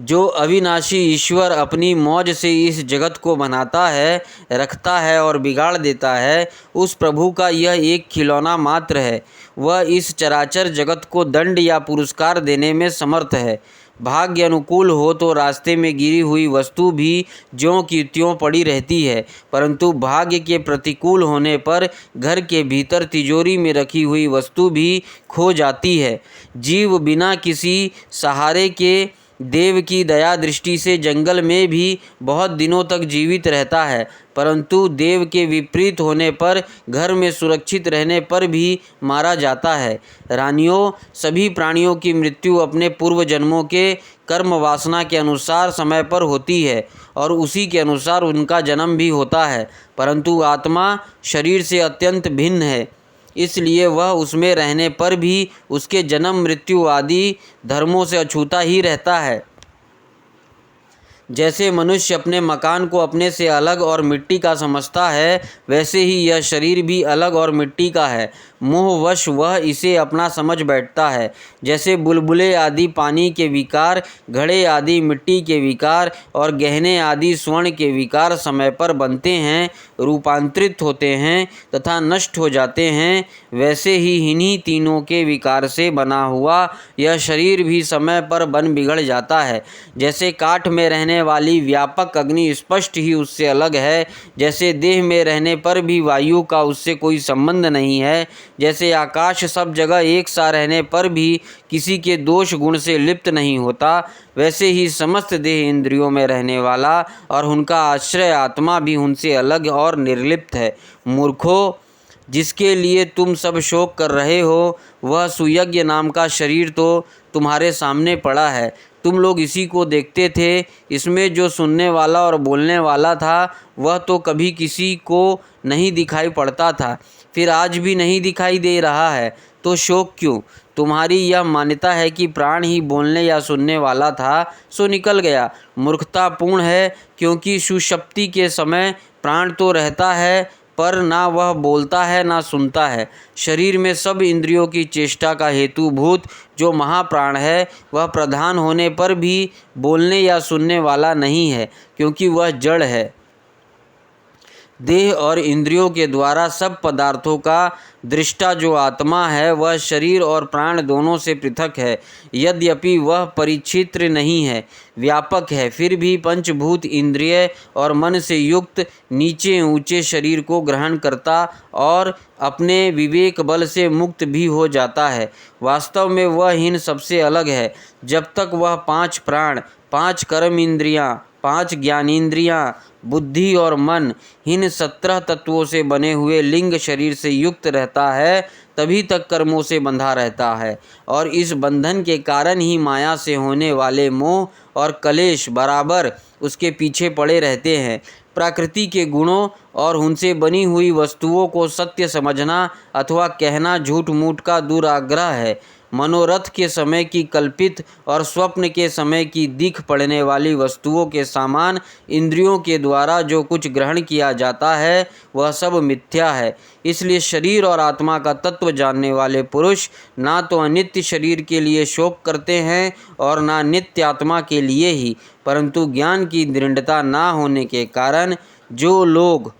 जो अविनाशी ईश्वर अपनी मौज से इस जगत को बनाता है, रखता है और बिगाड़ देता है, उस प्रभु का यह एक खिलौना मात्र है। वह इस चराचर जगत को दंड या पुरस्कार देने में समर्थ है। भाग्य अनुकूल हो तो रास्ते में गिरी हुई वस्तु भी ज्यों की त्यों पड़ी रहती है, परंतु भाग्य के प्रतिकूल होने पर घर के भीतर तिजोरी में रखी हुई वस्तु भी खो जाती है। जीव बिना किसी सहारे के देव की दया दृष्टि से जंगल में भी बहुत दिनों तक जीवित रहता है, परंतु देव के विपरीत होने पर घर में सुरक्षित रहने पर भी मारा जाता है। रानियों, सभी प्राणियों की मृत्यु अपने पूर्व जन्मों के कर्म वासना के अनुसार समय पर होती है और उसी के अनुसार उनका जन्म भी होता है, परंतु आत्मा शरीर से अत्यंत भिन्न है। इसलिए वह उसमें रहने पर भी उसके जन्म मृत्यु आदि धर्मों से अछूता ही रहता है। जैसे मनुष्य अपने मकान को अपने से अलग और मिट्टी का समझता है, वैसे ही यह शरीर भी अलग और मिट्टी का है। मोहवश वह इसे अपना समझ बैठता है। जैसे बुलबुले आदि पानी के विकार, घड़े आदि मिट्टी के विकार और गहने आदि स्वर्ण के विकार समय पर बनते हैं, रूपांतरित होते हैं तथा नष्ट हो जाते हैं, वैसे ही इन्हीं तीनों के विकार से बना हुआ यह शरीर भी समय पर बन बिगड़ जाता है। जैसे काठ में रहने वाली व्यापक अग्नि स्पष्ट ही उससे अलग है, जैसे देह में रहने पर भी वायु का उससे कोई संबंध नहीं है, जैसे आकाश सब जगह एक सा रहने पर भी किसी के दोष गुण से लिप्त नहीं होता, वैसे ही समस्त देह इंद्रियों में रहने वाला और उनका आश्रय आत्मा भी उनसे अलग और निर्लिप्त है। मूर्खों, जिसके लिए तुम सब शोक कर रहे हो, वह सुयज्ञ नाम का शरीर तो तुम्हारे सामने पड़ा है। तुम लोग इसी को देखते थे। इसमें जो सुनने वाला और बोलने वाला था, वह तो कभी किसी को नहीं दिखाई पड़ता था, फिर आज भी नहीं दिखाई दे रहा है, तो शोक क्यों? तुम्हारी यह मान्यता है कि प्राण ही बोलने या सुनने वाला था, सो निकल गया। मूर्खतापूर्ण है, क्योंकि सुषुप्ति के समय प्राण तो रहता है, पर ना वह बोलता है ना सुनता है। शरीर में सब इंद्रियों की चेष्टा का हेतुभूत जो महाप्राण है, वह प्रधान होने पर भी बोलने या सुनने वाला नहीं है, क्योंकि वह जड़ है। देह और इंद्रियों के द्वारा सब पदार्थों का दृष्टा जो आत्मा है, वह शरीर और प्राण दोनों से पृथक है। यद्यपि वह परिच्छिन्न नहीं है, व्यापक है, फिर भी पंचभूत इंद्रिय और मन से युक्त नीचे ऊंचे शरीर को ग्रहण करता और अपने विवेक बल से मुक्त भी हो जाता है। वास्तव में वह इन सबसे अलग है। जब तक वह 5 प्राण, 5 कर्म इंद्रियाँ, 5 ज्ञानेंद्रियाँ, बुद्धि और मन, इन 17 तत्वों से बने हुए लिंग शरीर से युक्त रहता है, तभी तक कर्मों से बंधा रहता है, और इस बंधन के कारण ही माया से होने वाले मोह और कलेश बराबर उसके पीछे पड़े रहते हैं। प्रकृति के गुणों और उनसे बनी हुई वस्तुओं को सत्य समझना अथवा कहना झूठ मूठ का दुराग्रह है। मनोरथ के समय की कल्पित और स्वप्न के समय की दिख पड़ने वाली वस्तुओं के समान इंद्रियों के द्वारा जो कुछ ग्रहण किया जाता है, वह सब मिथ्या है। इसलिए शरीर और आत्मा का तत्व जानने वाले पुरुष ना तो अनित्य शरीर के लिए शोक करते हैं और ना नित्य आत्मा के लिए ही, परंतु ज्ञान की दृढ़ता ना होने के कारण जो लोग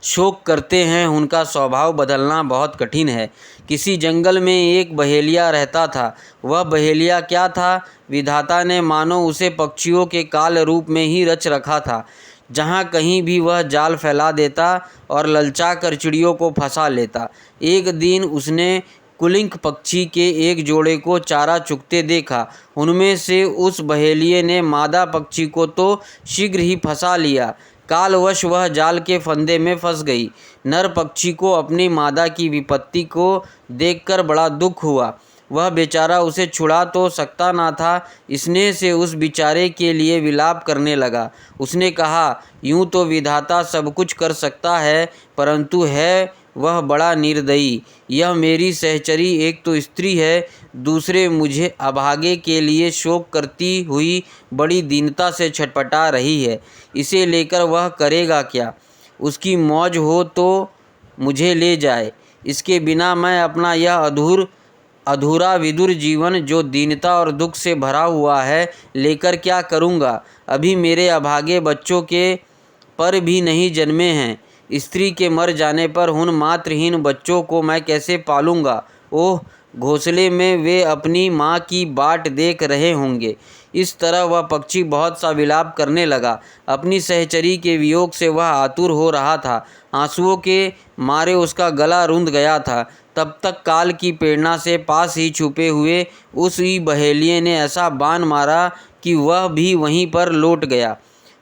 शोक करते हैं, उनका स्वभाव बदलना बहुत कठिन है। किसी जंगल में एक बहेलिया रहता था। वह बहेलिया क्या था? विधाता ने मानो उसे पक्षियों के काल रूप में ही रच रखा था। जहाँ कहीं भी वह जाल फैला देता और ललचा कर चिड़ियों को फंसा लेता। एक दिन उसने कुलिंक पक्षी के एक जोड़े को चारा चुगते देखा। उनमें से उस बहेलिये ने मादा पक्षी को तो शीघ्र ही फंसा लिया। कालवश वह जाल के फंदे में फंस गई। नर पक्षी को अपनी मादा की विपत्ति को देखकर बड़ा दुख हुआ। वह बेचारा उसे छुड़ा तो सकता ना था, स्नेह से उस बेचारे के लिए विलाप करने लगा। उसने कहा, यूँ तो विधाता सब कुछ कर सकता है, परंतु है वह बड़ा निर्दयी। यह मेरी सहचरी एक तो स्त्री है, दूसरे मुझे अभागे के लिए शोक करती हुई बड़ी दीनता से छटपटा रही है। इसे लेकर वह करेगा क्या? उसकी मौज हो तो मुझे ले जाए, इसके बिना मैं अपना यह अधूरा विदुर जीवन जो दीनता और दुख से भरा हुआ है, लेकर क्या करूँगा? अभी मेरे अभागे बच्चों के पर भी नहीं जन्मे हैं। स्त्री के मर जाने पर उन मातृहीन बच्चों को मैं कैसे पालूँगा? ओह, घोंसले में वे अपनी माँ की बाट देख रहे होंगे। इस तरह वह पक्षी बहुत सा विलाप करने लगा। अपनी सहचरी के वियोग से वह आतुर हो रहा था। आंसुओं के मारे उसका गला रुंध गया था। तब तक काल की प्रेरणा से पास ही छुपे हुए उसी बहेलिये ने ऐसा बाण मारा कि वह भी वहीं पर लौट गया।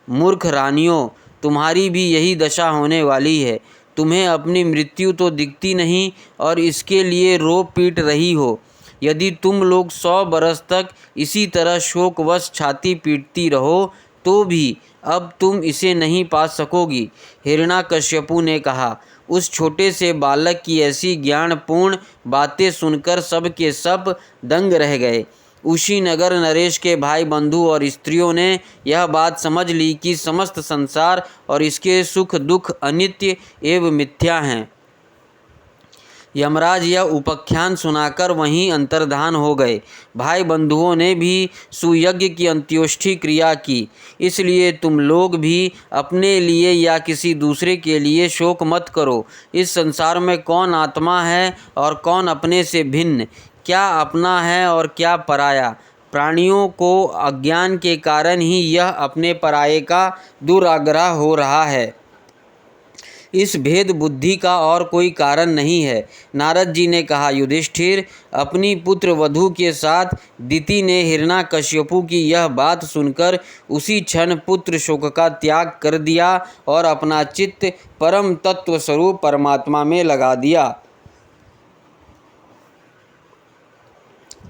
मूर्ख रानियों, तुम्हारी भी यही दशा होने वाली है। तुम्हें अपनी मृत्यु तो दिखती नहीं और इसके लिए रो पीट रही हो। यदि तुम लोग 100 बरस तक इसी तरह शोकवश छाती पीटती रहो, तो भी अब तुम इसे नहीं पा सकोगी। हिरण्याकश्यपु ने कहा। उस छोटे से बालक की ऐसी ज्ञानपूर्ण बातें सुनकर सब के सब दंग रह गए। उसी नगर नरेश के भाई बंधु और स्त्रियों ने यह बात समझ ली कि समस्त संसार और इसके सुख दुख अनित्य एवं मिथ्या हैं। यमराज यह उपाख्यान सुनाकर वहीं अंतर्धान हो गए। भाई बंधुओं ने भी सुयज्ञ की अंत्योष्ठि क्रिया की। इसलिए तुम लोग भी अपने लिए या किसी दूसरे के लिए शोक मत करो। इस संसार में कौन आत्मा है और कौन अपने से भिन्न, क्या अपना है और क्या पराया। प्राणियों को अज्ञान के कारण ही यह अपने पराये का दुराग्रह हो रहा है। इस भेद बुद्धि का और कोई कारण नहीं है। नारद जी ने कहा, युधिष्ठिर, अपनी पुत्र वधू के साथ दिति ने हिरण्याकश्यपु की यह बात सुनकर उसी क्षण पुत्र शोक का त्याग कर दिया और अपना चित्त परम तत्व स्वरूप परमात्मा में लगा दिया।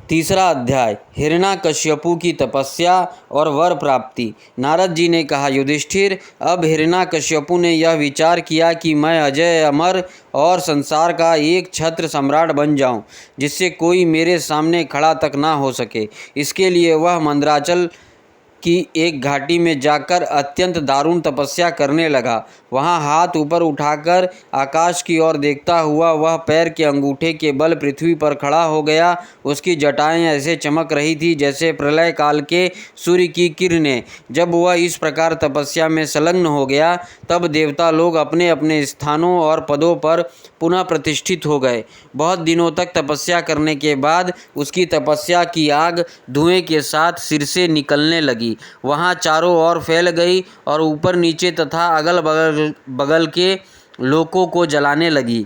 तीसरा अध्याय, हिरण्याकश्यपु की तपस्या और वर प्राप्ति। नारद जी ने कहा, युधिष्ठिर, अब हिरण्याकश्यपु ने यह विचार किया कि मैं अजय अमर और संसार का एक छत्र सम्राट बन जाऊं, जिससे कोई मेरे सामने खड़ा तक ना हो सके। इसके लिए वह मंदराचल की एक घाटी में जाकर अत्यंत दारुण तपस्या करने लगा। वहाँ हाथ ऊपर उठाकर आकाश की ओर देखता हुआ वह पैर के अंगूठे के बल पृथ्वी पर खड़ा हो गया। उसकी जटाएं ऐसे चमक रही थी जैसे प्रलय काल के सूर्य की किरणें। जब वह इस प्रकार तपस्या में संलग्न हो गया, तब देवता लोग अपने अपने स्थानों और पदों पर पुनः प्रतिष्ठित हो गए। बहुत दिनों तक तपस्या करने के बाद उसकी तपस्या की आग धुएं के साथ सिर से निकलने लगी। वहाँ चारों ओर फैल गई और ऊपर नीचे तथा अगल बगल के लोकों को जलाने लगी।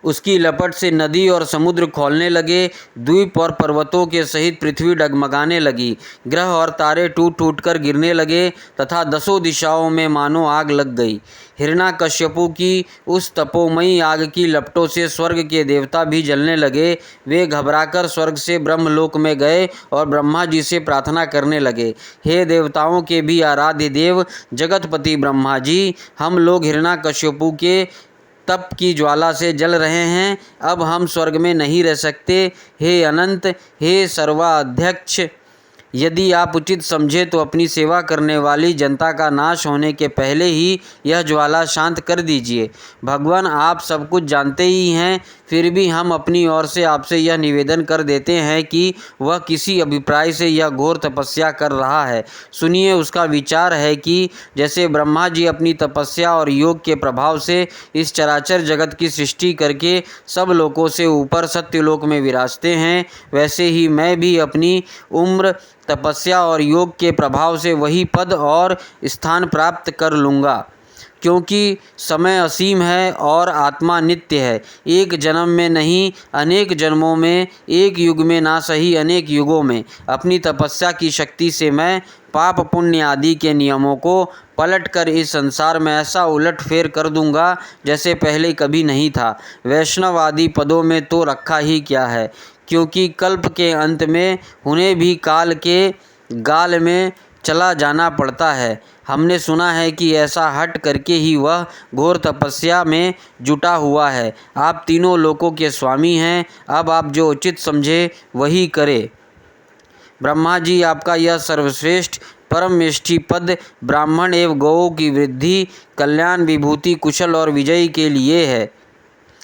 उसकी लपट से नदी और समुद्र खौलने लगे। द्वीप और पर्वतों के सहित पृथ्वी डगमगाने लगी। ग्रह और तारे टूट टूट कर गिरने लगे तथा दसों दिशाओं में मानो आग लग गई। हिरण्याकश्यपु की उस तपोमयी आग की लपटों से स्वर्ग के देवता भी जलने लगे। वे घबराकर स्वर्ग से ब्रह्मलोक में गए और ब्रह्मा जी से प्रार्थना करने लगे, हे देवताओं के भी आराध्य देव जगतपति ब्रह्मा जी, हम लोग हिरण्याकश्यपु के तप की ज्वाला से जल रहे हैं। अब हम स्वर्ग में नहीं रह सकते। हे अनंत, हे सर्वाध्यक्ष, यदि आप उचित समझे तो अपनी सेवा करने वाली जनता का नाश होने के पहले ही यह ज्वाला शांत कर दीजिए। भगवान, आप सब कुछ जानते ही हैं, फिर भी हम अपनी ओर से आपसे यह निवेदन कर देते हैं कि वह किसी अभिप्राय से यह घोर तपस्या कर रहा है। सुनिए, उसका विचार है कि जैसे ब्रह्मा जी अपनी तपस्या और योग के प्रभाव से इस चराचर जगत की सृष्टि करके सब लोकों से ऊपर सत्यलोक में विराजते हैं, वैसे ही मैं भी अपनी उम्र, तपस्या और योग के प्रभाव से वही पद और स्थान प्राप्त कर लूँगा। क्योंकि समय असीम है और आत्मा नित्य है। एक जन्म में नहीं, अनेक जन्मों में, एक युग में ना सही अनेक युगों में अपनी तपस्या की शक्ति से मैं पाप पुण्य आदि के नियमों को पलटकर इस संसार में ऐसा उलट फेर कर दूंगा जैसे पहले कभी नहीं था। वैष्णव आदि पदों में तो रखा ही क्या है, क्योंकि कल्प के अंत में उन्हें भी काल के गाल में चला जाना पड़ता है। हमने सुना है कि ऐसा हट करके ही वह घोर तपस्या में जुटा हुआ है। आप तीनों लोकों के स्वामी हैं, अब आप जो उचित समझे वही करें। ब्रह्मा जी, आपका यह सर्वश्रेष्ठ परमेष्ठी पद ब्राह्मण एवं गौओं की वृद्धि, कल्याण, विभूति, कुशल और विजयी के लिए है।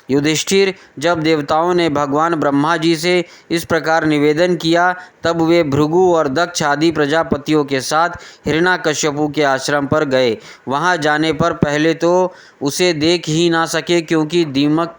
युधिष्ठिर, जब देवताओं ने भगवान ब्रह्मा जी से इस प्रकार निवेदन किया, तब वे भृगु और दक्ष आदि प्रजापतियों के साथ हिरण्याकश्यपु के आश्रम पर गए। वहां जाने पर पहले तो उसे देख ही ना सके, क्योंकि दीमक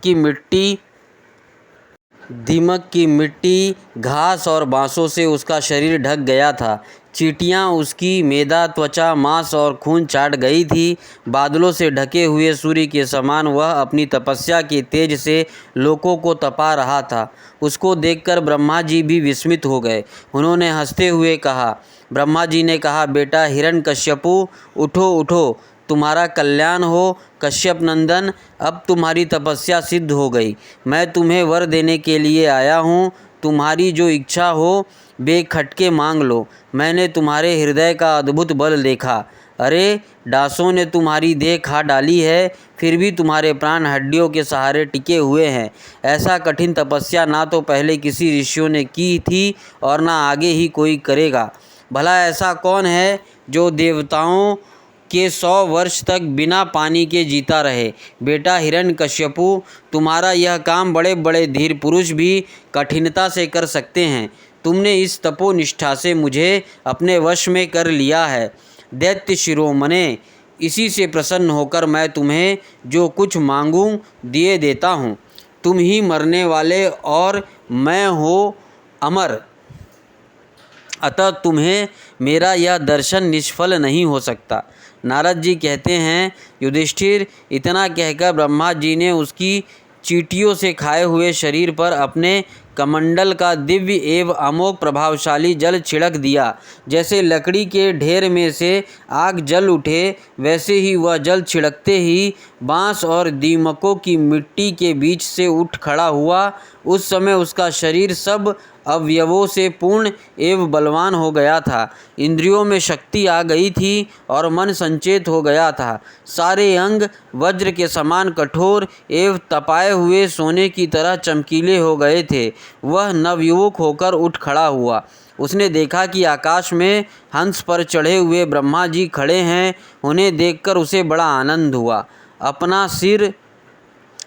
की मिट्टी, घास और बाँसों से उसका शरीर ढक गया था। चींटियाँ उसकी मेदा, त्वचा, मांस और खून चाट गई थी। बादलों से ढके हुए सूर्य के समान वह अपनी तपस्या के तेज से लोकों को तपा रहा था। उसको देखकर ब्रह्मा जी भी विस्मित हो गए। उन्होंने हंसते हुए कहा, ब्रह्मा जी ने कहा, बेटा हिरण्यकश्यपु, उठो उठो, तुम्हारा कल्याण हो। कश्यप नंदन, अब तुम्हारी तपस्या सिद्ध हो गई। मैं तुम्हें वर देने के लिए आया हूँ। तुम्हारी जो इच्छा हो बेखटके मांग लो। मैंने तुम्हारे हृदय का अद्भुत बल देखा। अरे डांसों ने तुम्हारी देह खा डाली है, फिर भी तुम्हारे प्राण हड्डियों के सहारे टिके हुए हैं। ऐसा कठिन तपस्या ना तो पहले किसी ऋषियों ने की थी और ना आगे ही कोई करेगा। भला ऐसा कौन है जो देवताओं के 100 वर्ष तक बिना पानी के जीता रहे। बेटा हिरण्यकश्यपु, तुम्हारा यह काम बड़े बड़े धीर पुरुष भी कठिनता से कर सकते हैं। तुमने इस तपोनिष्ठा से मुझे अपने वश में कर लिया है। दैत्य शिरोमणे, इसी से प्रसन्न होकर मैं तुम्हें जो कुछ मांगूं दिए देता हूँ। तुम ही मरने वाले और मैं हो अमर, अतः तुम्हें मेरा यह दर्शन निष्फल नहीं हो सकता। नारद जी कहते हैं, युधिष्ठिर, इतना कहकर ब्रह्मा जी ने उसकी चींटियों से खाए हुए शरीर पर अपने कमंडल का दिव्य एवं अमोघ प्रभावशाली जल छिड़क दिया। जैसे लकड़ी के ढेर में से आग जल उठे, वैसे ही वह जल छिड़कते ही बांस और दीमकों की मिट्टी के बीच से उठ खड़ा हुआ। उस समय उसका शरीर सब अवयवों से पूर्ण एवं बलवान हो गया था। इंद्रियों में शक्ति आ गई थी और मन संचेत हो गया था। सारे अंग वज्र के समान कठोर एवं तपाए हुए सोने की तरह चमकीले हो गए थे। वह नवयुवक होकर उठ खड़ा हुआ। उसने देखा कि आकाश में हंस पर चढ़े हुए ब्रह्मा जी खड़े हैं। उन्हें देखकर उसे बड़ा आनंद हुआ। अपना सिर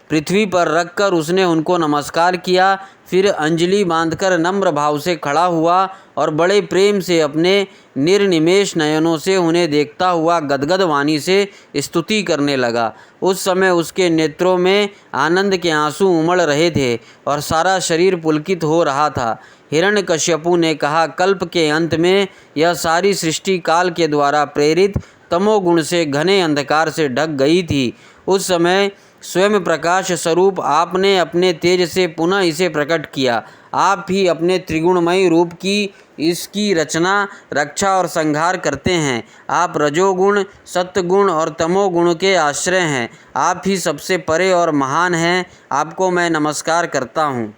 पृथ्वी पर रखकर उसने उनको नमस्कार किया। फिर अंजलि बांधकर नम्र भाव से खड़ा हुआ और बड़े प्रेम से अपने निर्निमेष नयनों से उन्हें देखता हुआ गदगद वाणी से स्तुति करने लगा। उस समय उसके नेत्रों में आनंद के आंसू उमड़ रहे थे और सारा शरीर पुलकित हो रहा था। हिरण्यकश्यपु ने कहा, कल्प के अंत में यह सारी सृष्टि काल के द्वारा प्रेरित तमोगुण से घने अंधकार से ढक गई थी। उस समय स्वयं प्रकाश स्वरूप आपने अपने तेज से पुनः इसे प्रकट किया। आप ही अपने त्रिगुणमयी रूप की इसकी रचना, रक्षा और संहार करते हैं। आप रजोगुण, सत्वगुण और तमोगुण के आश्रय हैं। आप ही सबसे परे और महान हैं। आपको मैं नमस्कार करता हूँ।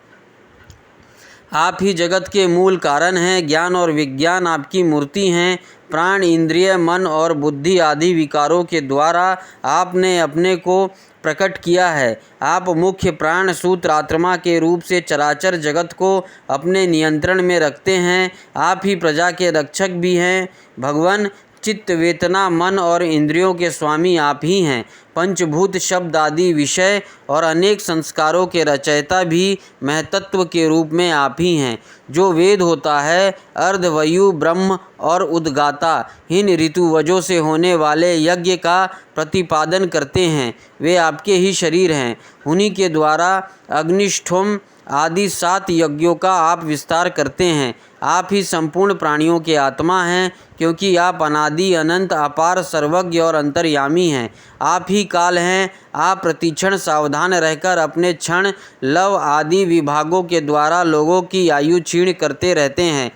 आप ही जगत के मूल कारण हैं। ज्ञान और विज्ञान आपकी मूर्ति हैं। प्राण, इंद्रिय, मन और बुद्धि आदि विकारों के द्वारा आपने अपने को प्रकट किया है। आप मुख्य प्राण सूत्र आत्मा के रूप से चराचर जगत को अपने नियंत्रण में रखते हैं। आप ही प्रजा के रक्षक भी हैं। भगवान, चित्त, वेतना, मन और इंद्रियों के स्वामी आप ही हैं। पंचभूत, शब्द आदि विषय और अनेक संस्कारों के रचयिता भी महतत्व के रूप में आप ही हैं। जो वेद होता है, अर्धवयु ब्रह्म और उद्गाता, इन ऋतुवजों से होने वाले यज्ञ का प्रतिपादन करते हैं, वे आपके ही शरीर हैं। उन्हीं के द्वारा अग्निष्ठोम आदि 7 यज्ञों का आप विस्तार करते हैं। आप ही संपूर्ण प्राणियों के आत्मा हैं, क्योंकि आप अनादि, अनंत, अपार, सर्वज्ञ और अंतर्यामी हैं। आप ही काल हैं। आप प्रतिक्षण सावधान रहकर अपने क्षण, लव आदि विभागों के द्वारा लोगों की आयु क्षीण करते रहते हैं।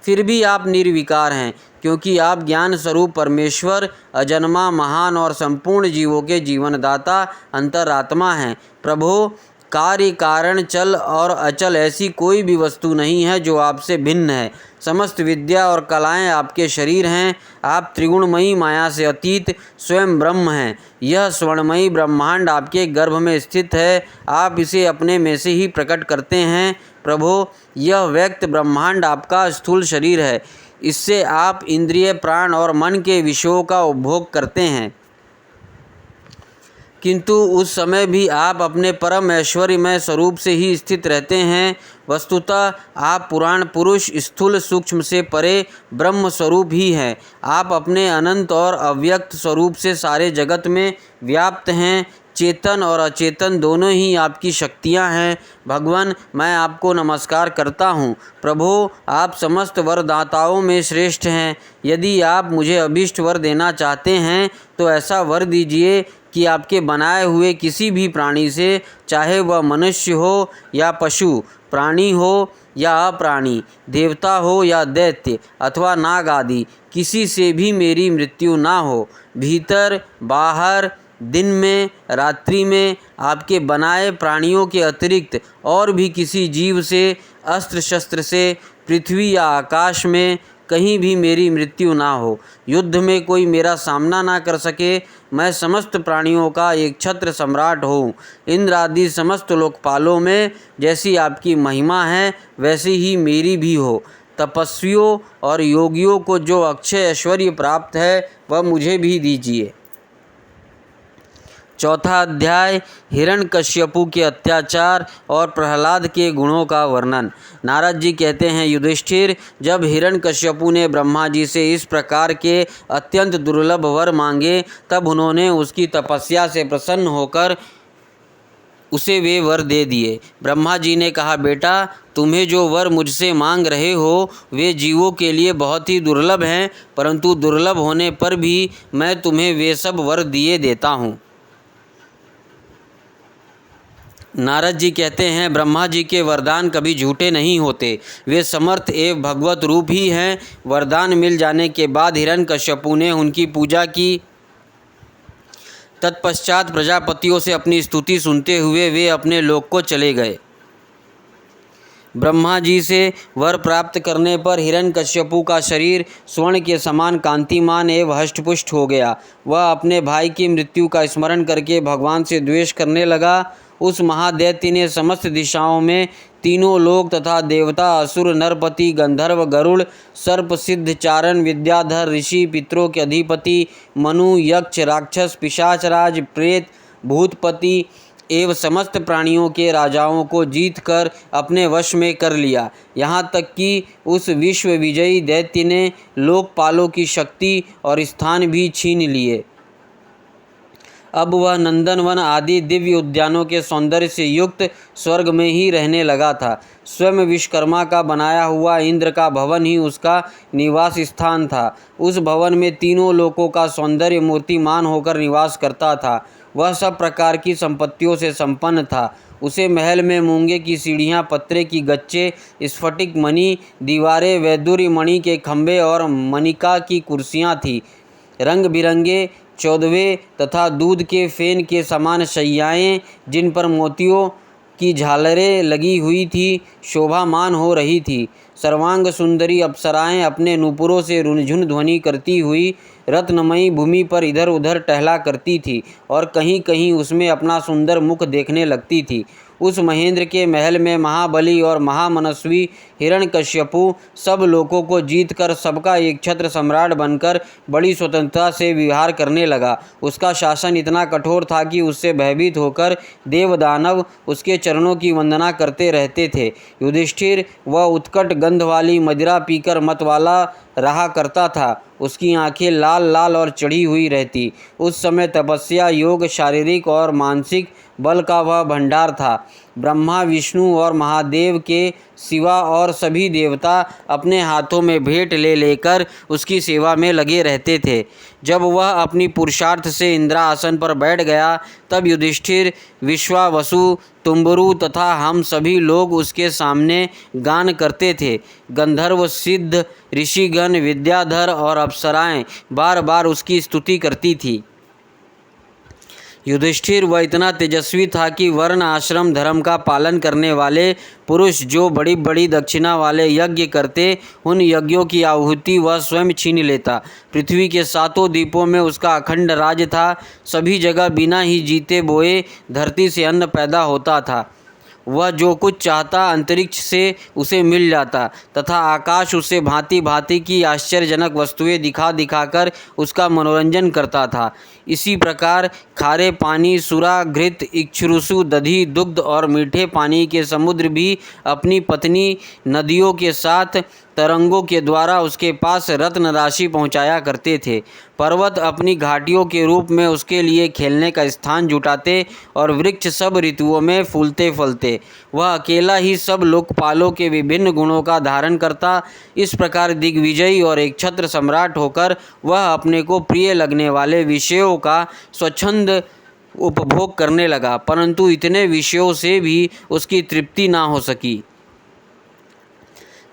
फिर भी आप निर्विकार हैं, क्योंकि आप ज्ञान स्वरूप परमेश्वर, अजन्मा, महान और संपूर्ण जीवों के जीवनदाता अंतरात्मा हैं। प्रभो, कार्य, कारण, चल और अचल ऐसी कोई भी वस्तु नहीं है जो आपसे भिन्न है। समस्त विद्या और कलाएं आपके शरीर हैं। आप त्रिगुणमयी माया से अतीत स्वयं ब्रह्म हैं। यह स्वर्णमयी ब्रह्मांड आपके गर्भ में स्थित है। आप इसे अपने में से ही प्रकट करते हैं। प्रभो, यह व्यक्त ब्रह्मांड आपका स्थूल शरीर है। इससे आप इंद्रिय, प्राण और मन के विषयों का उपभोग करते हैं, किंतु उस समय भी आप अपने परम ऐश्वर्यमय स्वरूप से ही स्थित रहते हैं। वस्तुतः आप पुराण पुरुष, स्थूल सूक्ष्म से परे ब्रह्म स्वरूप ही हैं। आप अपने अनंत और अव्यक्त स्वरूप से सारे जगत में व्याप्त हैं। चेतन और अचेतन दोनों ही आपकी शक्तियां हैं। भगवान, मैं आपको नमस्कार करता हूँ। प्रभो, आप समस्त वरदाताओं में श्रेष्ठ हैं। यदि आप मुझे अभीष्ट वर देना चाहते हैं तो ऐसा वर दीजिए कि आपके बनाए हुए किसी भी प्राणी से, चाहे वह मनुष्य हो या पशु, प्राणी हो या अप्राणी, देवता हो या दैत्य अथवा नाग आदि, किसी से भी मेरी मृत्यु ना हो। भीतर बाहर, दिन में, रात्रि में आपके बनाए प्राणियों के अतिरिक्त और भी किसी जीव से, अस्त्र शस्त्र से, पृथ्वी या आकाश में कहीं भी मेरी मृत्यु ना हो, युद्ध में कोई मेरा सामना ना कर सके, मैं समस्त प्राणियों का एक छत्र सम्राट हूँ। इंद्र आदि समस्त लोकपालों में जैसी आपकी महिमा है वैसी ही मेरी भी हो। तपस्वियों और योगियों को जो अक्षय ऐश्वर्य प्राप्त है वह मुझे भी दीजिए। चौथा अध्याय हिरण्यकश्यपु के अत्याचार और प्रहलाद के गुणों का वर्णन। नारद जी कहते हैं, युधिष्ठिर, जब हिरण्यकश्यपु ने ब्रह्मा जी से इस प्रकार के अत्यंत दुर्लभ वर मांगे तब उन्होंने उसकी तपस्या से प्रसन्न होकर उसे वे वर दे दिए। ब्रह्मा जी ने कहा, बेटा, तुम्हें जो वर मुझसे मांग रहे हो वे जीवों के लिए बहुत ही दुर्लभ हैं, परंतु दुर्लभ होने पर भी मैं तुम्हें वे सब वर दिए देता हूँ। नारद जी कहते हैं, ब्रह्मा जी के वरदान कभी झूठे नहीं होते, वे समर्थ एवं भगवत रूप ही हैं। वरदान मिल जाने के बाद हिरण्यकश्यपु ने उनकी पूजा की। तत्पश्चात प्रजापतियों से अपनी स्तुति सुनते हुए वे अपने लोक को चले गए। ब्रह्मा जी से वर प्राप्त करने पर हिरण्यकश्यपु का शरीर स्वर्ण के समान कांतिमान एवं हष्टपुष्ट हो गया। वह अपने भाई की मृत्यु का स्मरण करके भगवान से द्वेष करने लगा। उस महादैत्य ने समस्त दिशाओं में तीनों लोक तथा देवता, असुर, नरपति, गंधर्व, गरुड़, सर्प, सिद्ध, चारण, विद्याधर, ऋषि, पितरों के अधिपति, मनु, यक्ष, राक्षस, पिशाचराज, प्रेत, भूतपति एवं समस्त प्राणियों के राजाओं को जीतकर अपने वश में कर लिया। यहाँ तक कि उस विश्व विजयी दैत्य ने लोकपालों की शक्ति और स्थान भी छीन लिए। अब वह नंदनवन आदि दिव्य उद्यानों के सौंदर्य से युक्त स्वर्ग में ही रहने लगा था। स्वयं विश्वकर्मा का बनाया हुआ इंद्र का भवन ही उसका निवास स्थान था। उस भवन में तीनों लोकों का सौंदर्य मूर्तिमान होकर निवास करता था। वह सब प्रकार की संपत्तियों से संपन्न था। उसे महल में मूंगे की सीढ़ियाँ, पत्रे की गच्चे, स्फटिक मणि दीवारें, वैदुर्य मणि के खंभे और मणिका की कुर्सियाँ थीं। रंग बिरंगे चौदवे तथा दूध के फेन के समान शैयाएँ, जिन पर मोतियों की झालरें लगी हुई थी, शोभामान हो रही थी। सर्वांग सुंदरी अप्सराएं अपने नूपुरों से रुनझुन ध्वनि करती हुई रत्नमयी भूमि पर इधर उधर टहला करती थी और कहीं कहीं उसमें अपना सुंदर मुख देखने लगती थी। उस महेंद्र के महल में महाबली और महामनस्वी हिरण्यकश्यपु सब लोगों को जीतकर सबका एक छत्र सम्राट बनकर बड़ी स्वतंत्रता से विहार करने लगा। उसका शासन इतना कठोर था कि उससे भयभीत होकर देवदानव उसके चरणों की वंदना करते रहते थे। युधिष्ठिर, वह उत्कट गंध वाली मदिरा पीकर मतवाला रहा करता था। उसकी आंखें लाल लाल और चढ़ी हुई रहती। उस समय तपस्या, योग, शारीरिक और मानसिक बल का वह भंडार था। ब्रह्मा, विष्णु और महादेव के सिवा और सभी देवता अपने हाथों में भेंट ले लेकर उसकी सेवा में लगे रहते थे। जब वह अपनी पुरुषार्थ से इंद्रासन पर बैठ गया तब युधिष्ठिर, विश्वावसु, तुम्बरु तथा हम सभी लोग उसके सामने गान करते थे। गंधर्व, सिद्ध, ऋषिगण, विद्याधर और अप्सराएं बार बार उसकी स्तुति करती थी। युधिष्ठिर, वह इतना तेजस्वी था कि वर्ण आश्रम धर्म का पालन करने वाले पुरुष जो बड़ी बड़ी दक्षिणा वाले यज्ञ करते, उन यज्ञों की आहुति वह स्वयं छीन लेता। पृथ्वी के सातों द्वीपों में उसका अखंड राज था। सभी जगह बिना ही जीते बोए धरती से अन्न पैदा होता था। वह जो कुछ चाहता अंतरिक्ष से उसे मिल जाता तथा आकाश उसे भांति भांति की आश्चर्यजनक वस्तुएं दिखा दिखाकर उसका मनोरंजन करता था। इसी प्रकार खारे पानी, सुरा, घृत, इक्षुरुसु, दधि, दुग्ध और मीठे पानी के समुद्र भी अपनी पत्नी नदियों के साथ तरंगों के द्वारा उसके पास रत्न राशि पहुँचाया करते थे। पर्वत अपनी घाटियों के रूप में उसके लिए खेलने का स्थान जुटाते और वृक्ष सब ऋतुओं में फूलते फलते। वह अकेला ही सब लोकपालों के विभिन्न गुणों का धारण करता। इस प्रकार दिग्विजयी और एक छत्र सम्राट होकर वह अपने को प्रिय लगने वाले विषयों का स्वच्छंद उपभोग करने लगा, परंतु इतने विषयों से भी उसकी तृप्ति ना हो सकी,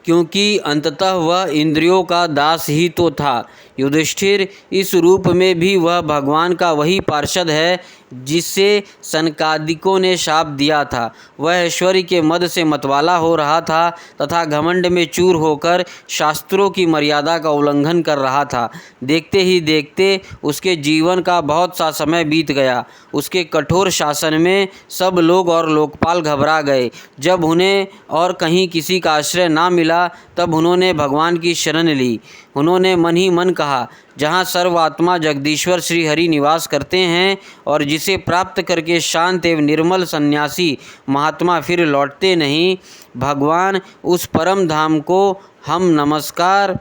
क्योंकि अंततः वह इंद्रियों का दास ही तो था। युधिष्ठिर, इस रूप में भी वह भगवान का वही पार्षद है जिसे सनकादिकों ने शाप दिया था। वह ऐश्वर्य के मद से मतवाला हो रहा था तथा घमंड में चूर होकर शास्त्रों की मर्यादा का उल्लंघन कर रहा था। देखते ही देखते उसके जीवन का बहुत सा समय बीत गया। उसके कठोर शासन में सब लोग और लोकपाल घबरा गए। जब उन्हें और कहीं किसी का आश्रय ना मिला तब उन्होंने भगवान की शरण ली। उन्होंने मन ही मन कहा, जहाँ सर्वात्मा जगदीश्वर श्री हरि निवास करते हैं और जिसे प्राप्त करके शांत एवं निर्मल सन्यासी महात्मा फिर लौटते नहीं, भगवान उस परम धाम को हम नमस्कार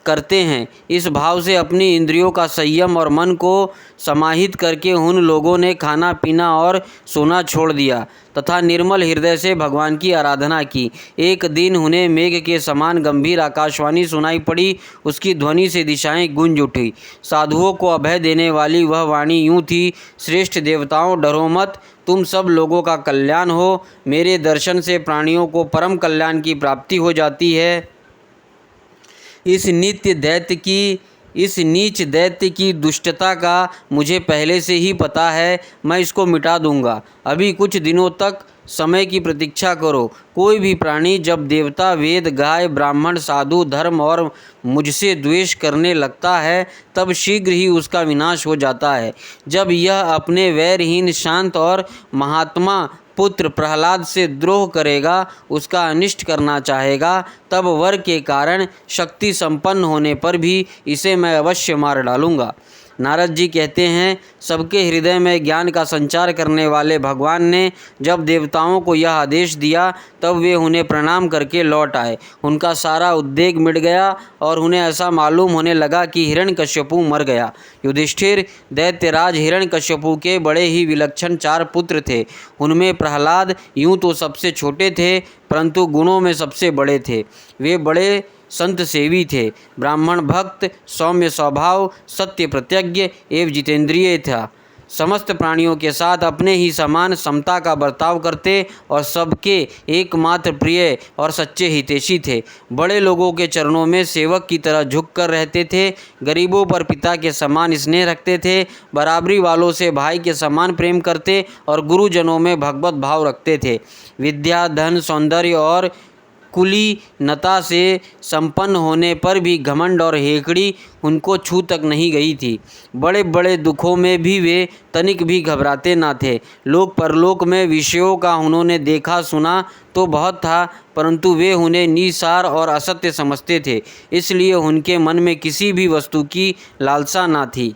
करते हैं। इस भाव से अपनी इंद्रियों का संयम और मन को समाहित करके उन लोगों ने खाना पीना और सोना छोड़ दिया तथा निर्मल हृदय से भगवान की आराधना की। एक दिन उन्हें मेघ के समान गंभीर आकाशवाणी सुनाई पड़ी। उसकी ध्वनि से दिशाएं गूंज उठी। साधुओं को अभय देने वाली वह वाणी यूँ थी, श्रेष्ठ देवताओं, डरो मत, तुम सब लोगों का कल्याण हो। मेरे दर्शन से प्राणियों को परम कल्याण की प्राप्ति हो जाती है। इस नीच दैत्य की दुष्टता का मुझे पहले से ही पता है। मैं इसको मिटा दूंगा। अभी कुछ दिनों तक समय की प्रतीक्षा करो। कोई भी प्राणी जब देवता, वेद, गाय, ब्राह्मण, साधु, धर्म और मुझसे द्वेष करने लगता है तब शीघ्र ही उसका विनाश हो जाता है। जब यह अपने वैरहीन, शांत और महात्मा पुत्र प्रहलाद से द्रोह करेगा, उसका अनिष्ट करना चाहेगा, तब वर के कारण शक्ति संपन्न होने पर भी इसे मैं अवश्य मार डालूंगा। नारद जी कहते हैं, सबके हृदय में ज्ञान का संचार करने वाले भगवान ने जब देवताओं को यह आदेश दिया तब वे उन्हें प्रणाम करके लौट आए। उनका सारा उद्वेग मिट गया और उन्हें ऐसा मालूम होने लगा कि हिरण्यकश्यपु मर गया। युधिष्ठिर, दैत्यराज हिरण्यकश्यपु के बड़े ही विलक्षण 4 पुत्र थे। उनमें प्रहलाद यूँ तो सबसे छोटे थे परंतु गुणों में सबसे बड़े थे। वे बड़े संत सेवी थे, ब्राह्मण भक्त, सौम्य स्वभाव, सत्य प्रत्यज्ञ एवं जितेंद्रिय था। समस्त प्राणियों के साथ अपने ही समान समता का बर्ताव करते और सबके एकमात्र प्रिय और सच्चे हितैषी थे। बड़े लोगों के चरणों में सेवक की तरह झुक कर रहते थे। गरीबों पर पिता के समान स्नेह रखते थे। बराबरी वालों से भाई के समान प्रेम करते और गुरुजनों में भगवत भाव रखते थे। विद्या, धन, सौंदर्य और कुलीनता से संपन्न होने पर भी घमंड और हेकड़ी उनको छू तक नहीं गई थी। बड़े बड़े दुखों में भी वे तनिक भी घबराते न थे। लोक परलोक में विषयों का उन्होंने देखा सुना तो बहुत था, परंतु वे उन्हें निसार और असत्य समझते थे, इसलिए उनके मन में किसी भी वस्तु की लालसा न थी।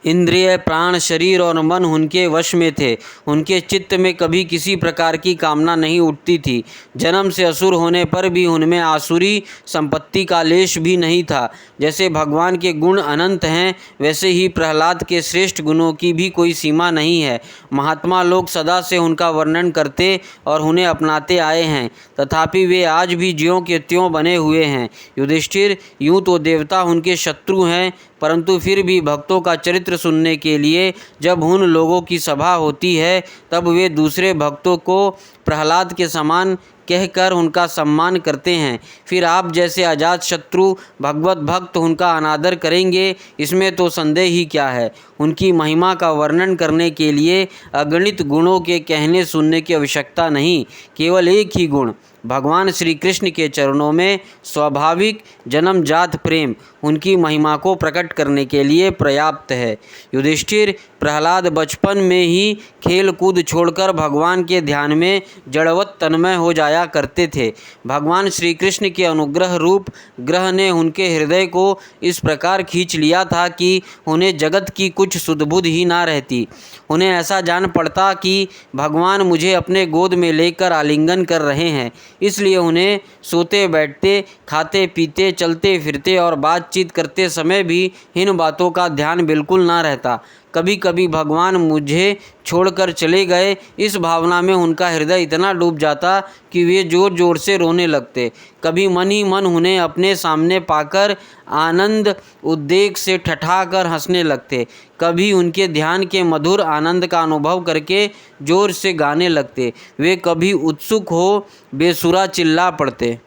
इंद्रिय, प्राण, शरीर और मन उनके वश में थे। उनके चित्त में कभी किसी प्रकार की कामना नहीं उठती थी। जन्म से असुर होने पर भी उनमें आसुरी संपत्ति का लेश भी नहीं था। जैसे भगवान के गुण अनंत हैं, वैसे ही प्रहलाद के श्रेष्ठ गुणों की भी कोई सीमा नहीं है। महात्मा लोग सदा से उनका वर्णन करते और उन्हें अपनाते आए हैं, तथापि वे आज भी ज्यों के त्यों बने हुए हैं। युधिष्ठिर, यूँ तो देवता उनके शत्रु हैं, परंतु फिर भी भक्तों का चरित्र सुनने के लिए जब उन लोगों की सभा होती है तब वे दूसरे भक्तों को प्रहलाद के समान कहकर उनका सम्मान करते हैं। फिर आप जैसे अजात शत्रु भगवत भक्त उनका अनादर करेंगे, इसमें तो संदेह ही क्या है। उनकी महिमा का वर्णन करने के लिए अगणित गुणों के कहने सुनने की आवश्यकता नहीं, केवल एक ही गुण, भगवान श्री कृष्ण के चरणों में स्वाभाविक जन्मजात प्रेम उनकी महिमा को प्रकट करने के लिए पर्याप्त है। युधिष्ठिर, प्रहलाद बचपन में ही खेल कूद छोड़कर भगवान के ध्यान में जड़वत तन्मय हो जाया करते थे। भगवान श्री कृष्ण के अनुग्रह रूप ग्रह ने उनके हृदय को इस प्रकार खींच लिया था कि उन्हें जगत की कुछ सुध-बुध ही ना रहती। उन्हें ऐसा जान पड़ता कि भगवान मुझे अपने गोद में लेकर आलिंगन कर रहे हैं, इसलिए उन्हें सोते बैठते, खाते पीते, चलते फिरते और बातचीत करते समय भी इन बातों का ध्यान बिल्कुल ना रहता। कभी कभी भगवान मुझे छोड़कर चले गए, इस भावना में उनका हृदय इतना डूब जाता कि वे जोर जोर से रोने लगते। कभी मन ही मन उन्हें अपने सामने पाकर आनंद उद्वेग से ठठाकर हंसने लगते। कभी उनके ध्यान के मधुर आनंद का अनुभव करके जोर से गाने लगते। वे कभी उत्सुक हो बेसुरा चिल्ला पड़ते।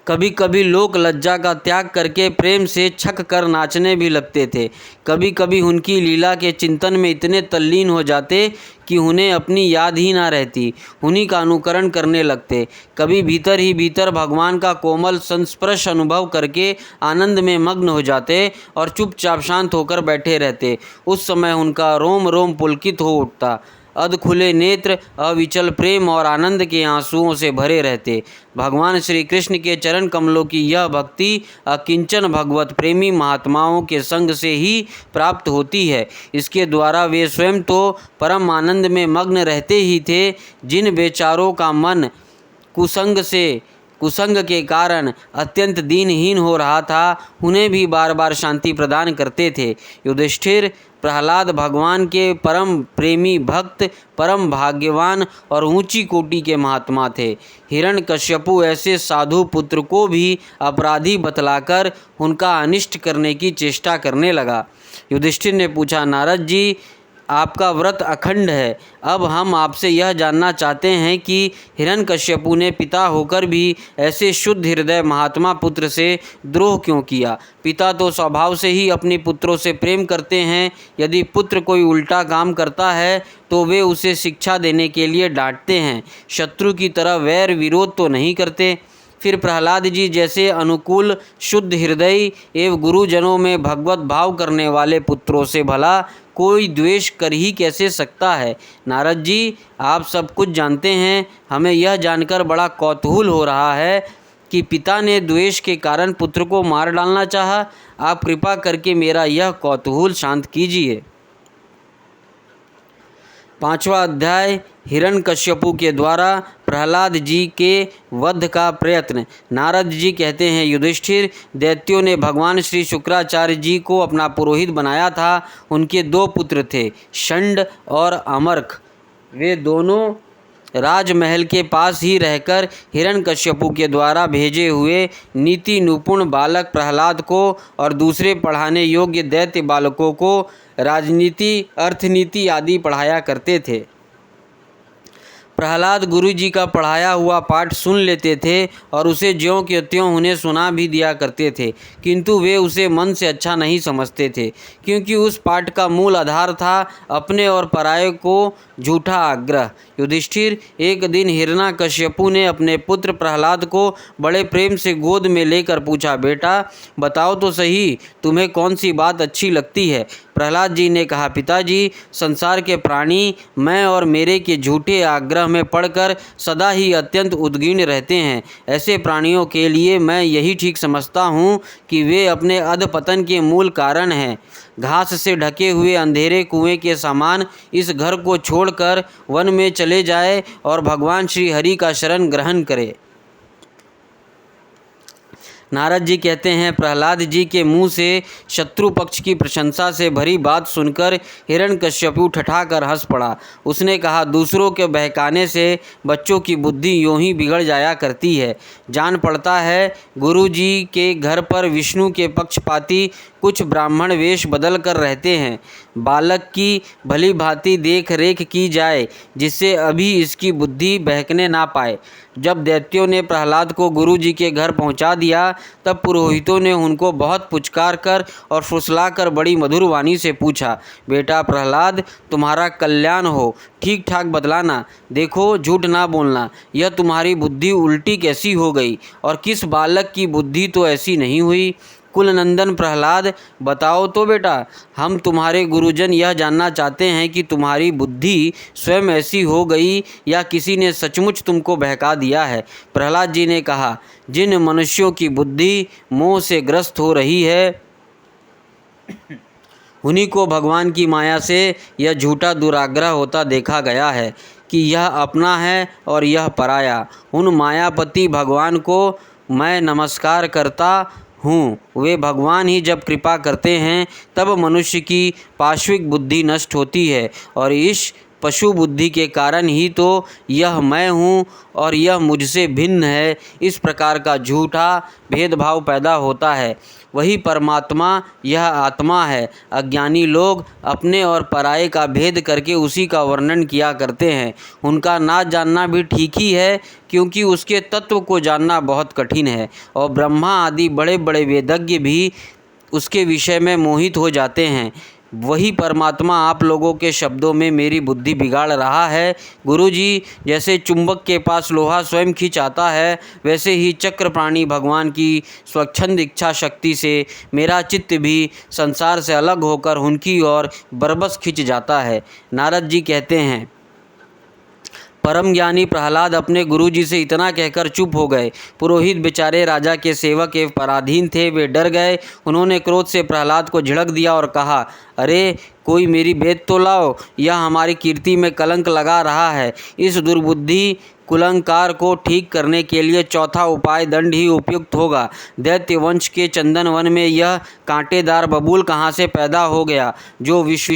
कभी कभी लोग लज्जा का त्याग करके प्रेम से छक कर नाचने भी लगते थे। कभी कभी उनकी लीला के चिंतन में इतने तल्लीन हो जाते कि उन्हें अपनी याद ही ना रहती, उन्हीं का अनुकरण करने लगते। कभी भीतर ही भीतर भगवान का कोमल संस्पर्श अनुभव करके आनंद में मग्न हो जाते और चुपचाप शांत होकर बैठे रहते। उस समय उनका रोम रोम पुलकित हो उठता, अध खुले नेत्र अविचल प्रेम और आनंद के आंसुओं से भरे रहते। भगवान श्री कृष्ण के चरण कमलों की यह भक्ति अकिंचन भगवत प्रेमी महात्माओं के संग से ही प्राप्त होती है। इसके द्वारा वे स्वयं तो परम आनंद में मग्न रहते ही थे, जिन बेचारों का मन कुसंग के कारण अत्यंत दीनहीन हो रहा था, उन्हें भी बार बार शांति प्रदान करते थे। युधिष्ठिर प्रहलाद भगवान के परम प्रेमी भक्त, परम भाग्यवान और ऊंची कोटि के महात्मा थे। हिरण्यकश्यपु ऐसे साधु पुत्र को भी अपराधी बतलाकर उनका अनिष्ट करने की चेष्टा करने लगा। युधिष्ठिर ने पूछा, नारद जी, आपका व्रत अखंड है। अब हम आपसे यह जानना चाहते हैं कि हिरण्यकश्यपु ने पिता होकर भी ऐसे शुद्ध हृदय महात्मा पुत्र से द्रोह क्यों किया। पिता तो स्वभाव से ही अपने पुत्रों से प्रेम करते हैं। यदि पुत्र कोई उल्टा काम करता है तो वे उसे शिक्षा देने के लिए डांटते हैं, शत्रु की तरह वैर विरोध तो नहीं करते। फिर प्रहलाद जी जैसे अनुकूल शुद्ध हृदय एवं गुरुजनों में भगवत भाव करने वाले पुत्रों से भला कोई द्वेष कर ही कैसे सकता है। नारद जी, आप सब कुछ जानते हैं। हमें यह जानकर बड़ा कौतूहल हो रहा है कि पिता ने द्वेष के कारण पुत्र को मार डालना चाहा। आप कृपा करके मेरा यह कौतूहल शांत कीजिए। 5वां अध्याय, हिरण्यकश्यपु के द्वारा प्रहलाद जी के वध का प्रयत्न। नारद जी कहते हैं, युधिष्ठिर, दैत्यों ने भगवान श्री शुक्राचार्य जी को अपना पुरोहित बनाया था। उनके 2 पुत्र थे, षंड और अमर्क। वे दोनों राजमहल के पास ही रहकर हिरण्यकश्यपु के द्वारा भेजे हुए नीति निपुण बालक प्रहलाद को और दूसरे पढ़ाने योग्य दैत्य बालकों को राजनीति, अर्थनीति आदि पढ़ाया करते थे। प्रहलाद गुरु जी का पढ़ाया हुआ पाठ सुन लेते थे और उसे ज्यों के त्यों उन्हें सुना भी दिया करते थे, किंतु वे उसे मन से अच्छा नहीं समझते थे, क्योंकि उस पाठ का मूल आधार था अपने और पराये को झूठा आग्रह। युधिष्ठिर, एक दिन हिरण्यकश्यपु ने अपने पुत्र प्रहलाद को बड़े प्रेम से गोद में लेकर पूछा, बेटा बताओ तो सही, तुम्हें कौन सी बात अच्छी लगती है। प्रहलाद जी ने कहा, पिताजी, संसार के प्राणी मैं और मेरे के झूठे आग्रह में पड़कर सदा ही अत्यंत उद्विग्न रहते हैं। ऐसे प्राणियों के लिए मैं यही ठीक समझता हूँ कि वे अपने अधपतन के मूल कारण हैं। घास से ढके हुए अंधेरे कुएं के समान इस घर को छोड़कर वन में चले जाए और भगवान श्री हरि का शरण ग्रहण करे। नारद जी कहते हैं, प्रहलाद जी के मुंह से शत्रु पक्ष की प्रशंसा से भरी बात सुनकर हिरण्यकश्यपु ठठाकर हंस पड़ा। उसने कहा, दूसरों के बहकाने से बच्चों की बुद्धि यूं ही बिगड़ जाया करती है। जान पड़ता है गुरु जी के घर पर विष्णु के पक्षपाती कुछ ब्राह्मण वेश बदल कर रहते हैं। बालक की भली भांति देख रेख की जाए, जिससे अभी इसकी बुद्धि बहकने ना पाए। जब दैत्यों ने प्रहलाद को गुरु जी के घर पहुंचा दिया, तब पुरोहितों ने उनको बहुत पुचकार कर और फुसला कर बड़ी मधुर वाणी से पूछा, बेटा प्रहलाद, तुम्हारा कल्याण हो, ठीक ठाक बतलाना। देखो, झूठ ना बोलना। यह तुम्हारी बुद्धि उल्टी कैसी हो गई और किस बालक की बुद्धि तो ऐसी नहीं हुई। कुलनंदन प्रहलाद, बताओ तो बेटा, हम तुम्हारे गुरुजन यह जानना चाहते हैं कि तुम्हारी बुद्धि स्वयं ऐसी हो गई या किसी ने सचमुच तुमको बहका दिया है। प्रहलाद जी ने कहा, जिन मनुष्यों की बुद्धि मोह से ग्रस्त हो रही है, उन्हीं को भगवान की माया से यह झूठा दुराग्रह होता देखा गया है कि यह अपना है और यह पराया। उन मायापति भगवान को मैं नमस्कार करता हूँ। वे भगवान ही जब कृपा करते हैं तब मनुष्य की पाश्विक बुद्धि नष्ट होती है और इस पशु बुद्धि के कारण ही तो यह मैं हूँ और यह मुझसे भिन्न है, इस प्रकार का झूठा भेदभाव पैदा होता है। वही परमात्मा यह आत्मा है। अज्ञानी लोग अपने और पराये का भेद करके उसी का वर्णन किया करते हैं। उनका ना जानना भी ठीक ही है, क्योंकि उसके तत्व को जानना बहुत कठिन है और ब्रह्मा आदि बड़े बड़े वेदज्ञ भी उसके विषय में मोहित हो जाते हैं। वही परमात्मा आप लोगों के शब्दों में मेरी बुद्धि बिगाड़ रहा है। गुरुजी, जैसे चुंबक के पास लोहा स्वयं खिंच आता है, वैसे ही चक्र प्राणी भगवान की स्वच्छंद इच्छा शक्ति से मेरा चित्त भी संसार से अलग होकर उनकी ओर बरबस खिंच जाता है। नारद जी कहते हैं, परम ज्ञानी प्रहलाद अपने गुरुजी से इतना कहकर चुप हो गए। पुरोहित बेचारे राजा के सेवक एवं पराधीन थे, वे डर गए। उन्होंने क्रोध से प्रहलाद को झिड़क दिया और कहा, अरे कोई मेरी बेद तो लाओ, यह हमारी कीर्ति में कलंक लगा रहा है। इस दुर्बुद्धि कुलंकार को ठीक करने के लिए चौथा उपाय दंड ही उपयुक्त होगा। दैत्य वंश के चंदन वन में यह कांटेदार बबूल कहाँ से पैदा हो गया, जो विश्व